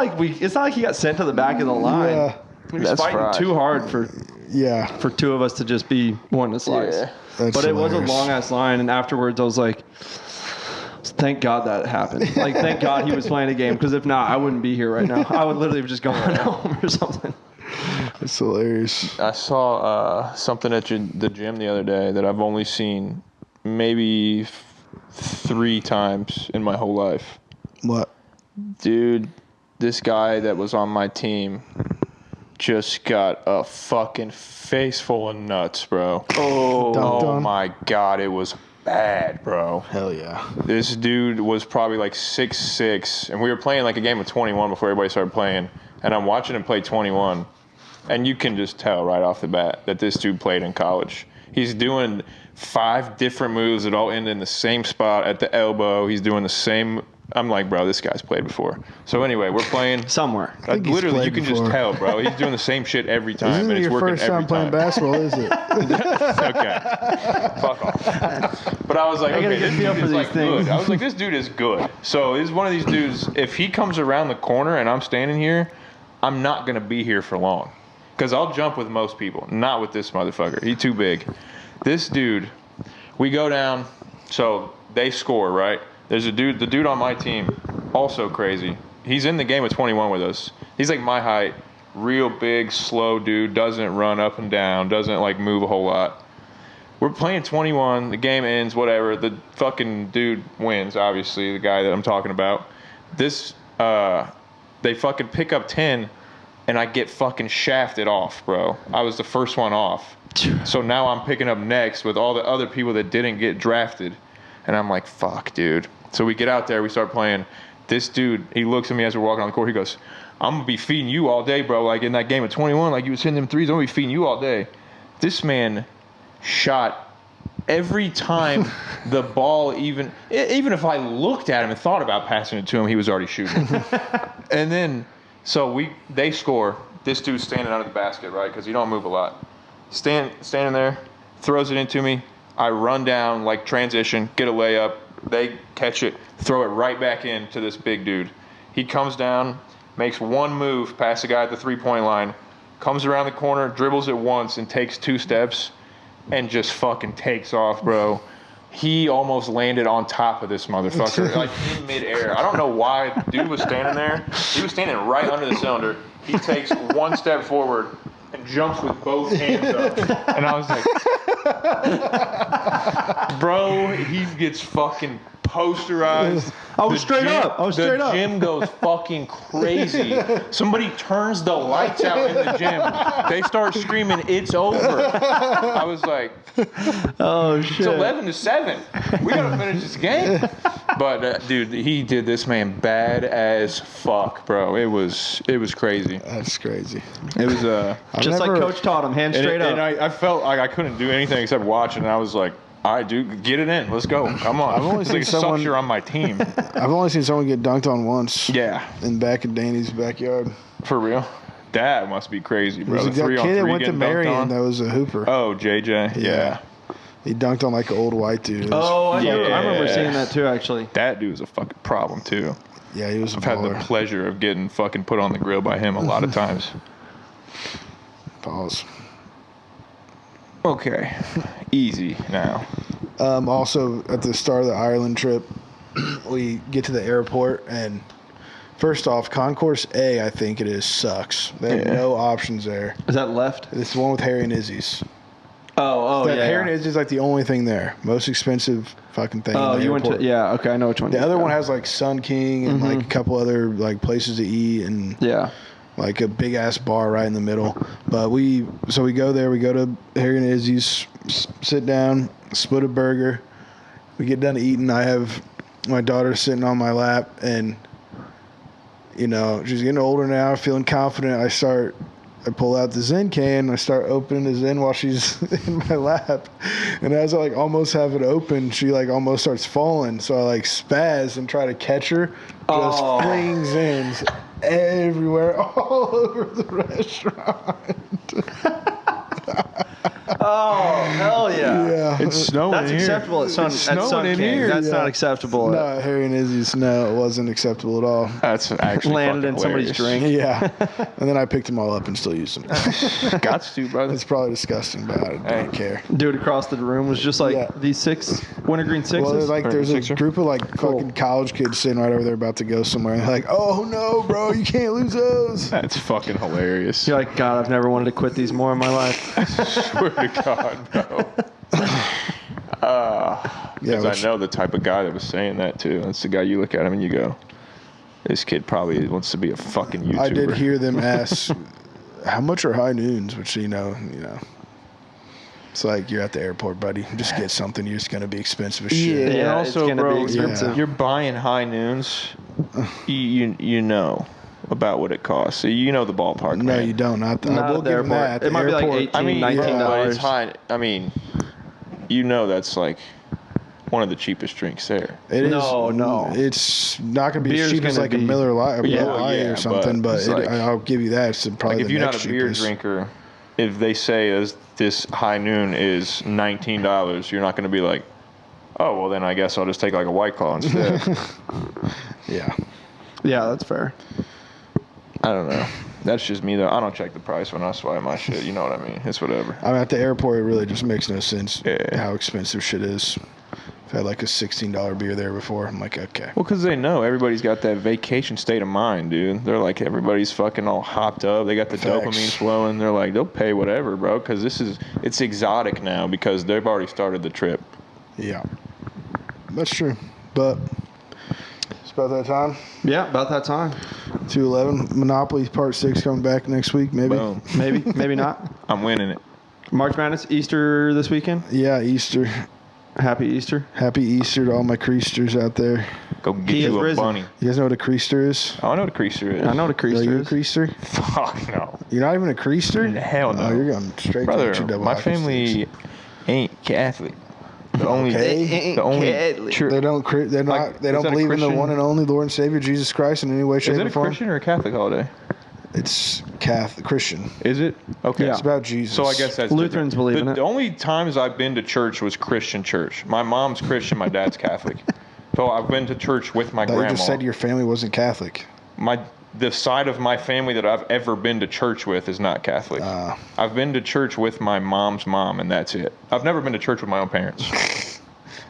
like he got sent to the back of the line. Yeah. He was That's fighting fried. too hard for two of us to just be one to slice. Yeah. That's But it was a hilarious. long ass line, and afterwards I was like, thank God that happened. Like, thank God he was playing a game, because if not, I wouldn't be here right now. I would literally have just gone home or something. It's hilarious. I saw something at the gym the other day that I've only seen maybe 3 times in my whole life. What? Dude, this guy that was on my team just got a fucking face full of nuts, bro. Oh, Dunked Oh on? my God, it was bad, bro. Hell yeah. This dude was probably like 6'6", and we were playing like a game of 21 before everybody started playing, and I'm watching him play 21, and you can just tell right off the bat that this dude played in college. He's doing 5 different moves that all end in the same spot at the elbow. He's doing the same. I'm like, bro, this guy's played before. So anyway, we're playing. somewhere. I think he's Literally, you played can before. just tell, bro. He's doing the same shit every time, This isn't and it's your working first every time playing basketball, is it? Okay. Fuck off. But I was like, I gotta okay, get this feel dude for is these like things. good. I was like, this dude is good. So he's one of these dudes, if he comes around the corner and I'm standing here, I'm not going to be here for long. Because I'll jump with most people, not with this motherfucker. He's too big. This dude, we go down, so they score, right? There's the dude on my team, also crazy. He's in the game of 21 with us. He's like my height, real big, slow dude, doesn't run up and down, doesn't like move a whole lot. We're playing 21, the game ends, whatever. The fucking dude wins, obviously, the guy that I'm talking about. This, they fucking pick up 10, and I get fucking shafted off, bro. I was the first one off. So now I'm picking up next with all the other people that didn't get drafted. And I'm like, fuck, dude. So we get out there, we start playing. This dude, he looks at me as we're walking on the court. He goes, I'm going to be feeding you all day, bro. Like in that game of 21, like you was hitting them threes, I'm going to be feeding you all day. This man shot every time the ball, even if I looked at him and thought about passing it to him, he was already shooting. And then, so they score. This dude's standing under the basket, right? Because you don't move a lot. Standing there, throws it into me. I run down, like transition, get a layup. They catch it, throw it right back in to this big dude. He comes down, makes one move past the guy at the 3-point line, comes around the corner, dribbles it once, and takes 2 steps, and just fucking takes off, bro. He almost landed on top of this motherfucker, like in midair. I don't know why. Dude was standing there. He was standing right under the cylinder. He takes 1 step forward and jumps with both hands up. And I was like, bro, he gets fucking posterized. I was straight up. The gym goes fucking crazy. Somebody turns the lights out in the gym. They start screaming, it's over. I was like, Oh, shit. it's 11-7. We gotta finish this game. But dude, he did this man bad as fuck, bro. It was crazy. That's crazy. It was Just like Coach taught him, hands straight up. and I felt like I couldn't do anything except watch, and I was like, all right, dude, get it in. Let's go. Come on. I've only It's seen like, it someone- sucks you're on my team. I've only seen someone get dunked on once. Yeah, In back in Danny's backyard. for real. That must be crazy, bro. There's The a 3-on-3 kid that went to getting dunked Marion on. that was a hooper. Oh, JJ. Yeah. He dunked on like an old white dude. It was- Oh, I remember Yeah. seeing that too, actually. That dude was a fucking problem, too. yeah, he was a I've had the baller. pleasure of getting fucking put on the grill by him a lot of times. Pause. Okay. Easy now. Also, at the start of the Ireland trip, we get to the airport, and first off, Concourse A, I think it is, sucks. They have Yeah. no options there. Is that left? This is the one with Harry and Izzy's. Oh, That yeah. Harry and Izzy's like the only thing there. Most expensive fucking thing. Oh, in the you went airport. to, yeah, okay, I know which one. The other one has like Sun King and like a couple other like places to eat and Yeah. like a big ass bar right in the middle. But we go there, we go to Harry and Izzy's, sit down, split a burger. We get done eating. I have my daughter sitting on my lap, and she's getting older now, feeling confident. I pull out the Zen can. I start opening the Zen while she's in my lap. And as I almost have it open, she almost starts falling. So I spaz and try to catch her. Just fling Zens everywhere, all over the restaurant. Oh, hell yeah. Yeah. It's snowing That's here. acceptable at Sun, It's at snowing Sun in King. here. That's Yeah. not acceptable. No, Harry and Izzy's, no, it wasn't acceptable at all. That's actually Landed fucking in somebody's hilarious. drink. Yeah. And then I picked them all up and still used them. Gots to, brother. It's probably disgusting, but I don't care. Dude across the room was just like Yeah. these 6 wintergreen sixes. Well, there's a Sixer. group of fucking college kids sitting right over there about to go somewhere. And they're like, oh no, bro, you can't lose those. That's fucking hilarious. You're like, God, I've never wanted to quit these more in my life. Swear to God, bro. Yeah, Because I know the type of guy that was saying that too. That's the guy you look at him and you go, this kid probably wants to be a fucking YouTuber. I did hear them ask, how much are high noons? Which, it's like you're at the airport, buddy. Just get something. You're just going to be expensive as shit. Yeah, and it's also, gonna be bro, expensive. you're buying high noons. You know about what it costs. So you know the ballpark. No, man. you don't. I Not will at the give them airport. that. At It the might be like airport, 18, I mean, $19. but it's high. I mean, that's one of the cheapest drinks there. It is. No. It's not going to be Beer's as cheap as gonna a be- Miller Lite Yeah, or something, but but it's like- I'll give you that. It's probably Like if the you're not next a beer cheapest. drinker, if they say this high noon is $19, you're not going to be like, oh well, then I guess I'll just take a White Claw instead. Yeah. Yeah, that's fair. I don't know. That's just me though. I don't check the price when I swipe my shit. You know what I mean? It's whatever. I mean, at the airport, it really just makes no sense Yeah. how expensive shit is. I've had a $16 beer there before. I'm like, okay. Well, because they know everybody's got that vacation state of mind, dude. They're like, everybody's fucking all hopped up. They got the Facts. dopamine flowing. They're like, they'll pay whatever, bro, because it's exotic now because they've already started the trip. Yeah. That's true. But it's about that time. Yeah, about that time. 211. Monopoly Part 6 coming back next week, maybe. Boom. Maybe, maybe not. I'm winning it. March Madness, Easter this weekend. Yeah, Easter. Happy Easter. Happy Easter to all my creasters out there. Go get He is you a risen. bunny. You guys know what a creaster is? Oh, I know what a creaser is. I know what a Are you a creaster is. creaster? Fuck no. You're not even a creaster? Hell no. Oh, you're going straight Brother, to double my hockey family sticks. ain't Catholic. The only, Okay. the only Catholic. church. They don't. They Like, don't is that a believe in the Christian- one and only Lord and Savior Jesus Christ in any way, shape, Is it or a form. Christian or a Catholic holiday? It's Catholic Christian. Is it? Okay. Yeah. It's about Jesus. So I guess that's Lutherans different. believe in it. The only times I've been to church was Christian church. My mom's Christian, my dad's Catholic. So I've been to church with my I thought you grandma. just said your family wasn't Catholic. The side of my family that I've ever been to church with is not Catholic. I've been to church with my mom's mom, and that's it. I've never been to church with my own parents.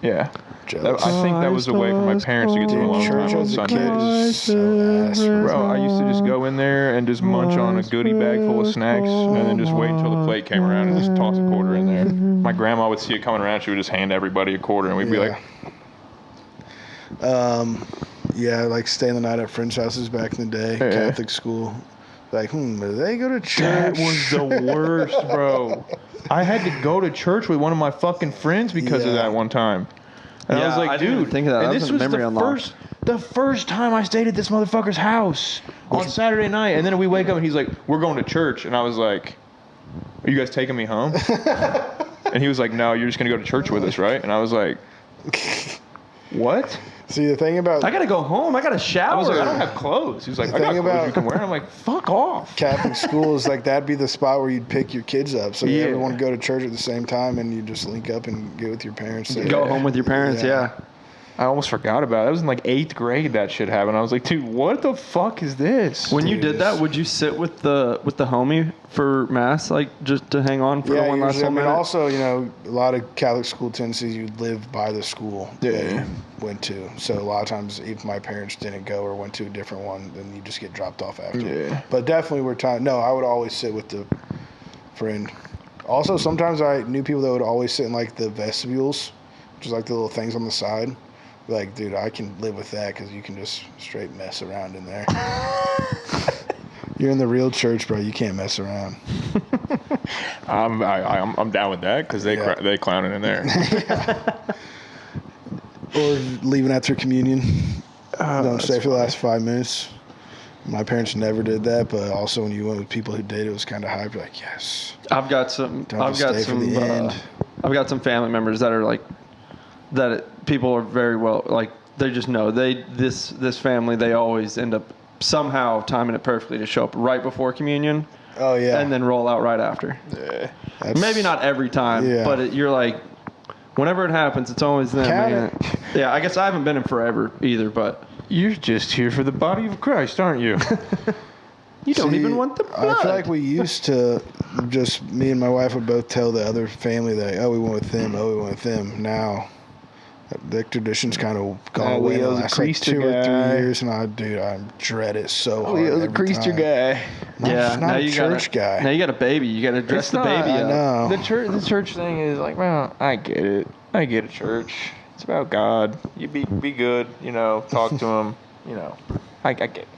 Yeah. Jealous. I think that was a way for my parents to get some alone Church time on as a kid Sundays. is so ass. Bro, I used to just go in there and just munch on a goodie bag full of snacks and then just wait until the plate came around and just toss a quarter in there. My grandma would see it coming around, she would just hand everybody a quarter and we'd be like, Yeah, staying the night at friends' houses back in the day, Yeah. Catholic school. Do they go to church? that was the worst, bro. I had to go to church with one of my fucking friends because of Yeah. that one time. And I Yeah, was like, I didn't even dude, think of that. and That this was a was memory the unlocked. first time I stayed at this motherfucker's house on Saturday night. And then we wake up and he's like, we're going to church. And I was like, are you guys taking me home? And he was like, no, you're just going to go to church with us, right? And I was like, what? See, the thing about I gotta go home. I gotta shower. I was like, I don't have clothes. He was like, The I got thing clothes about- you can wear. And I'm like, fuck off. Catholic school is that'd be the spot where you'd pick your kids up. So Yeah. everyone go to church at the same time and you just link up and get with your parents. So, Go home with your parents. Yeah. Yeah. I almost forgot about it. That was in 8th grade that shit happened. I was like, dude, what the fuck is this? When you Dude, did that, it's- would you sit with the homie for mass, just to hang on for Yeah, the one last usually, I whole mean, minute? also, a lot of Catholic school tendencies, you live by the school that Yeah. you went to. So a lot of times, if my parents didn't go or went to a different one, then you just get dropped off after. Yeah. But definitely, no, I would always sit with the friend. Also, sometimes I knew people that would always sit in the vestibules, which is the little things on the side. Like, dude, I can live with that because you can just straight mess around in there. You're in the real church, bro. You can't mess around. I'm down with that because they Yeah. they clowning in there. Or leaving after communion. Don't stay for the last 5 minutes. My parents never did that, but also when you went with people who did, it was kind of hype. You're like, yes. I've got some. Don't have I've to got stay for some. the end. I've got some family members that are like that. People are very well like they just know this family. They always end up somehow timing it perfectly to show up right before communion Oh yeah. and then roll out right after. Yeah. That's- Maybe not every time, Yeah. but you're like, whenever it happens, it's always them. Count Man. Yeah, I guess I haven't been in forever either, but You're just here for the body of Christ, aren't you? you don't See, even want the blood. I feel like we used to just me and my wife would both tell the other family that we went with them, we went with them. Now the tradition's kind of gone away in the Leo's a last like Creaster 2 or 3 guy. years, and I dread it so hard. Leo's a every Creaster time. guy. yeah, not a church guy. Now you got a baby. You got to dress It's the not- baby I up. know. The church thing is like, well, I get it. I get it, church. It's about God. You be good, talk to him, I get it.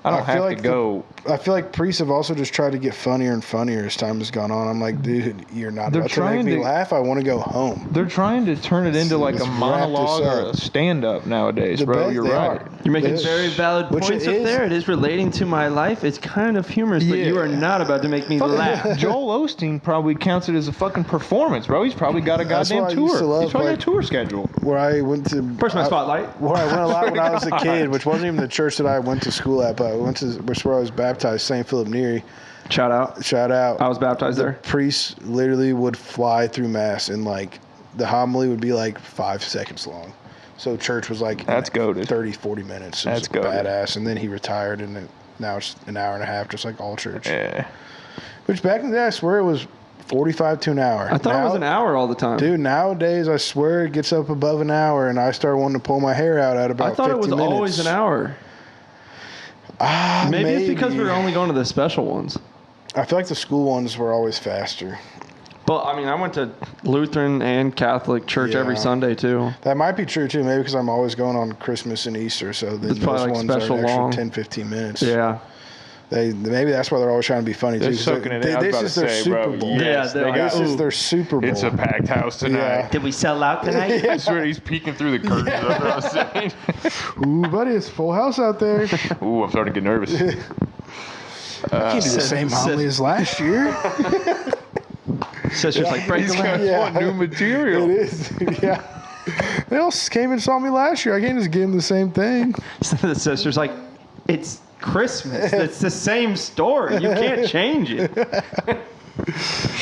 I don't I feel have like to go. I feel like priests have also just tried to get funnier and funnier as time has gone on. I'm like, dude, you're not They're about to make trying me to- laugh. I want to go home. They're trying to turn it into like Let's a wrap monologue this or up. a stand-up nowadays, The bro. best You're they right. are. You're making This- very valid which points it up is. there. It is relating to my life. It's kind of humorous, but you Yeah. are not about to make me laugh. Joel Osteen probably counts it as a fucking performance, bro. He's probably got a That's goddamn why I used to tour. love, He's probably like- got a tour schedule. Where I went to First, my I- spotlight. Where I went a lot when I was a kid, which wasn't even the church that I went to school at, but I went to which where I was baptized, St. Philip Neri. Shout out. Shout out. I was baptized the there. Priests literally would fly through mass, and like the homily would be like 5 seconds long. So church was like That's goated. 30, 40 minutes. It was That's goated. badass. And then he retired, and now it's an hour and a half, just like all church. Yeah. Which back in the day, I swear it was 45 to an hour. I thought it was an hour all the time. Dude, nowadays I swear it gets up above an hour, and I start wanting to pull my hair out at about I thought 50 it was minutes. always an hour. Maybe it's because we were only going to the special ones. I feel like the school ones were always faster. But I mean, I went to Lutheran and Catholic church every Yeah. Sunday too. That might be true too, maybe because I'm always going on Christmas and Easter, so It's probably, those like, ones are special an extra long. 10, 15 minutes. Yeah. Maybe that's why they're always trying to be funny They're too. 'cause soaking it in. I was This about is to their say, Super bro. Bowl. Yes, Yeah, they got. This is their Super Bowl. It's a packed house tonight. Yeah. Did we sell out tonight? I swear he's peeking through the curtains. That's what I was saying. Ooh, buddy, it's full house out there. Ooh, I'm starting to get nervous. Can't do the same homily as last year. Sister's like, break He's the got lamp. Yeah. new material. It is. Yeah. They all came and saw me last year. I can't just give them the same thing. The sister's like, it's Christmas. It's the same story. You can't change it.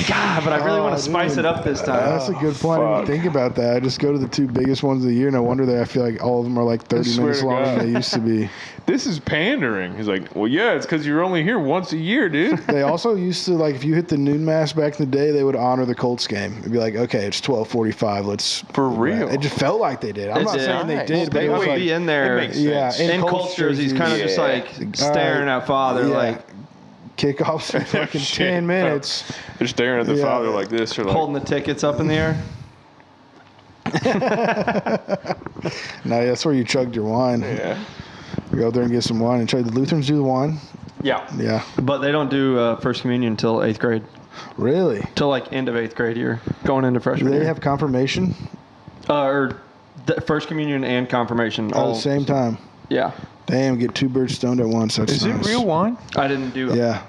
God, but I really want to spice dude. it up this time. That's a good point. I didn't fuck. even think about that. I just go to the 2 biggest ones of the year. No wonder that I feel like all of them are like 30 swear minutes to longer God. than they used to be. This is pandering. He's like, well, yeah, it's because you're only here once a year, dude. They also used to, like, if you hit the noon mass back in the day, they would honor the Colts game. It'd be like, okay, it's 12:45. Let's For real? It just felt like they did. I'm not It's saying they nice. did, but They it was would like, be in there. It makes yeah, sense. in Colts cultures, he's kind of just Yeah. like staring at father, yeah, like kickoffs in fucking Shit. 10 minutes. They're staring at the Yeah. father like this. Or like, holding the tickets up in the air. No, that's where you chugged your wine. yeah. You go out there and get some wine and try. The Lutherans do the wine. Yeah. Yeah, But they don't do First Communion until 8th grade. really. Till like end of 8th grade year. Going into Do freshman they year. have confirmation Or First Communion and confirmation. at all the same time? Yeah. Damn, get 2 birds stoned at once. That's Is nice. it real wine? I didn't do Yeah.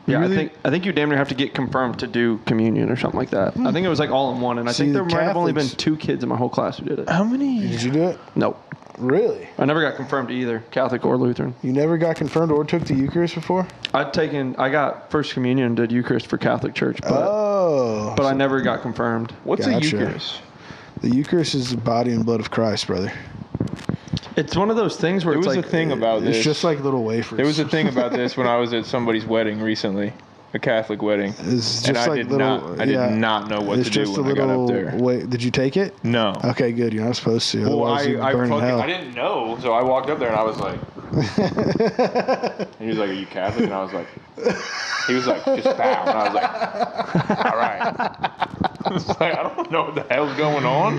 Yeah, really- I think you damn near have to get confirmed to do communion or something like that. I think it was like all in one, and I See, think there the might have only been Catholics- 2 kids in my whole class who did it. How many? Did you do it? Nope. Really? I never got confirmed either, Catholic or Lutheran. You never got confirmed or took the Eucharist before? I got First Communion and did Eucharist for Catholic Church, Oh. but I never got confirmed. What's Gotcha. a Eucharist? The Eucharist is the body and blood of Christ, brother. It's one of those things where There it's was like a thing about this. It's just like little wafers. There was a thing about this when I was at somebody's wedding recently, a Catholic wedding. It's just and I like did little. I did not know what it's to do just when a I got little. up there. Wait, did you take it? No. Okay, good. You're not supposed to. Well, Otherwise, you'd burn in hell. I didn't know, so I walked up there and I was like, and he was like, "Are you Catholic?" And I was like, he was like, "Just bow," and I was like, "All right." It's like, I don't know what the hell's going on.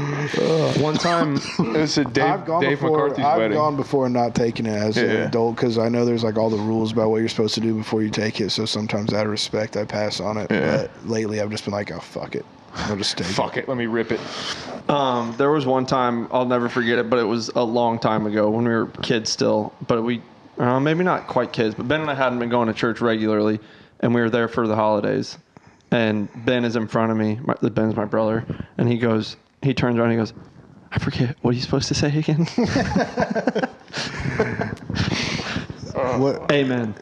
one time. It was a Dave I've gone before. McCarthy's I've wedding. gone before and not taken it as an Yeah. adult because I know there's like all the rules about what you're supposed to do before you take it. So sometimes out of respect, I pass on it. Yeah. But lately, I've just been like, oh fuck it, I'll just take Fuck it, let me rip it. There was one time I'll never forget it, but it was a long time ago when we were kids still. But Maybe not quite kids, but Ben and I hadn't been going to church regularly, and we were there for the holidays. And Ben is in front of me. Ben's my brother, and he turns around and he goes, I forget, what are you supposed to say again? What? Amen.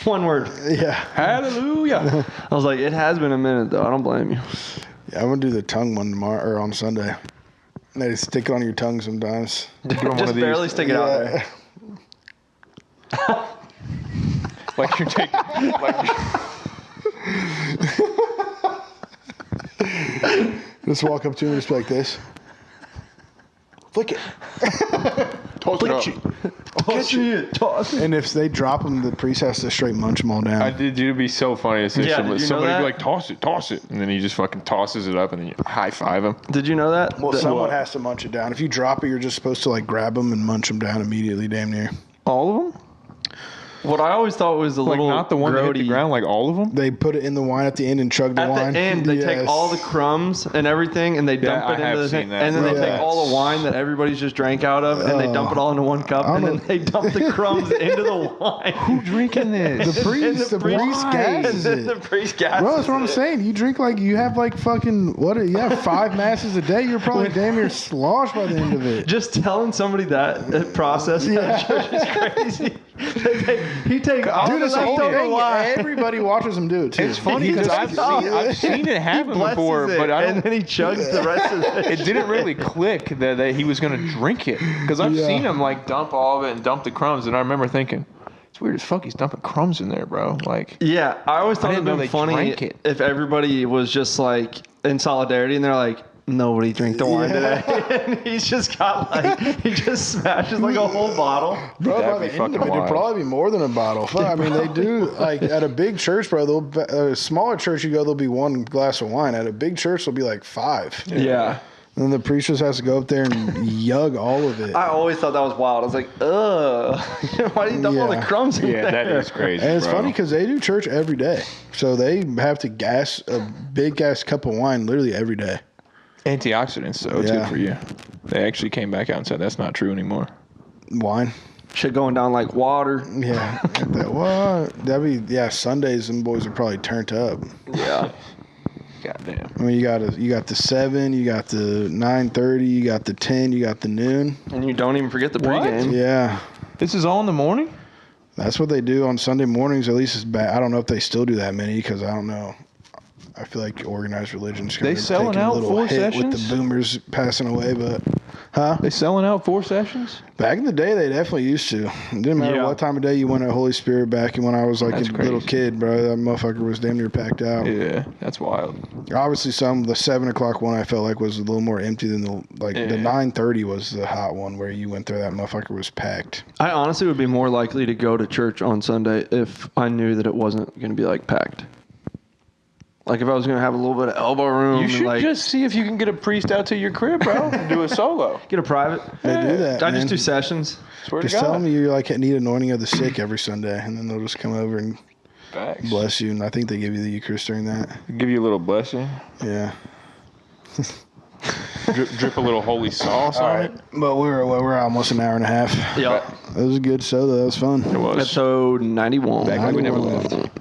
One word. Yeah. Hallelujah. I was like, it has been a minute, though. I don't blame you. Yeah, I'm gonna do the tongue one tomorrow or on Sunday. They stick it on your tongue sometimes. Just barely stick it out there. Like you're taking. Just walk up to him and just be like this. Flick it. Toss it up. Toss it. And if they drop them, the priest has to straight munch them all down. It'd be so funny to see Yeah, did you know somebody that? be like, toss it. And then he just fucking tosses it up and then you high five him. Did you know that? Well, That- someone has to munch it down. If you drop it, you're just supposed to like grab them and munch them down immediately, damn near. All of them? What I always thought was the Like little not the one that hit the grody- ground, like all of them? They put it in the wine at the end and chug the At wine. the end, they Yes. take all the crumbs and everything, and they dump I it into have the seen thing, that. and then they Bro, take that's- all the wine that everybody's just drank out of, and they dump it all into one cup, I and don't then they dump the crumbs into the wine. Who drinking this? The priest, the priest and gasses then it. the priest gasses Bro, that's what I'm it. saying. You drink like you have like fucking you have 5 masses a day. You're probably damn near sloshed by the end of it. Just telling somebody that process at church is crazy. He takes all Dude, the it's a whole leftover thing. wine. Everybody watches him do it too. It's funny He because just- I've seen it happen Blesses before, it, but I and don't. then he chugs the rest of it. It didn't really click that he was going to drink it because I've Yeah. seen him like dump all of it and dump the crumbs, and I remember thinking, it's weird as fuck. He's dumping crumbs in there, bro. Like, Yeah, I always thought didn't it'd know been they funny drank it. if everybody was just like in solidarity and they're like, nobody drink the wine Yeah. today. And he's just got like, he just smashes like a whole bottle. Bro, That'd by be the end of fucking it, it'd wild. probably be more than a bottle. Fuck, I mean, they do like at a big church, bro. A smaller church you go, there'll be 1 glass of wine. At a big church, there'll be like 5. Yeah. And then the priest just has to go up there and yug all of it. I always thought that was wild. I was like, ugh. Why do you dump all the Yeah. crames in yeah, there? that is crazy. And it's bro. funny because they do church every day, so they have to gas a big gas cup of wine literally every day. Antioxidants, though, Yeah. too, for you. They actually came back out and said that's not true anymore. Wine, Shit going down like water. yeah. What? That'd be Sundays. Them boys are probably turned up. Yeah. Goddamn. I mean, you got the 7, you got the 9:30, you got the 10, you got the noon. And you don't even forget the What? pregame. Yeah. This is all in the morning? That's what they do on Sunday mornings. At least it's bad. I don't know if they still do that many because I don't know. I feel like organized religion's They kinda selling taking a out little 4 hit with sessions? the boomers passing away. But They selling out 4 sessions? back in the day, they definitely used to. It didn't matter Yeah. what time of day you went at Holy Spirit. Back when I was like That's a little crazy. kid, bro, that motherfucker was damn near packed out. Yeah, that's wild. Obviously, the 7 o'clock one I felt like was a little more empty than the Yeah. 9:30 was the hot one where you went there. That motherfucker was packed. I honestly would be more likely to go to church on Sunday if I knew that it wasn't going to be like packed. Like if I was going to have a little bit of elbow room. You should and like, just see if you can get a priest out to your crib, bro, and do a solo. get a private. They do that. I man. just do sessions. Swear to Just tell God. them you like need anointing of the sick every Sunday, and then they'll just come over and Facts. bless you. And I think they give you the Eucharist during that. Give you a little blessing. Yeah. Drip a little holy sauce All on right, it. but we're almost an hour and a half. Yep. That was a good show. That was fun. It was. Episode 91. Back like we never 91. left.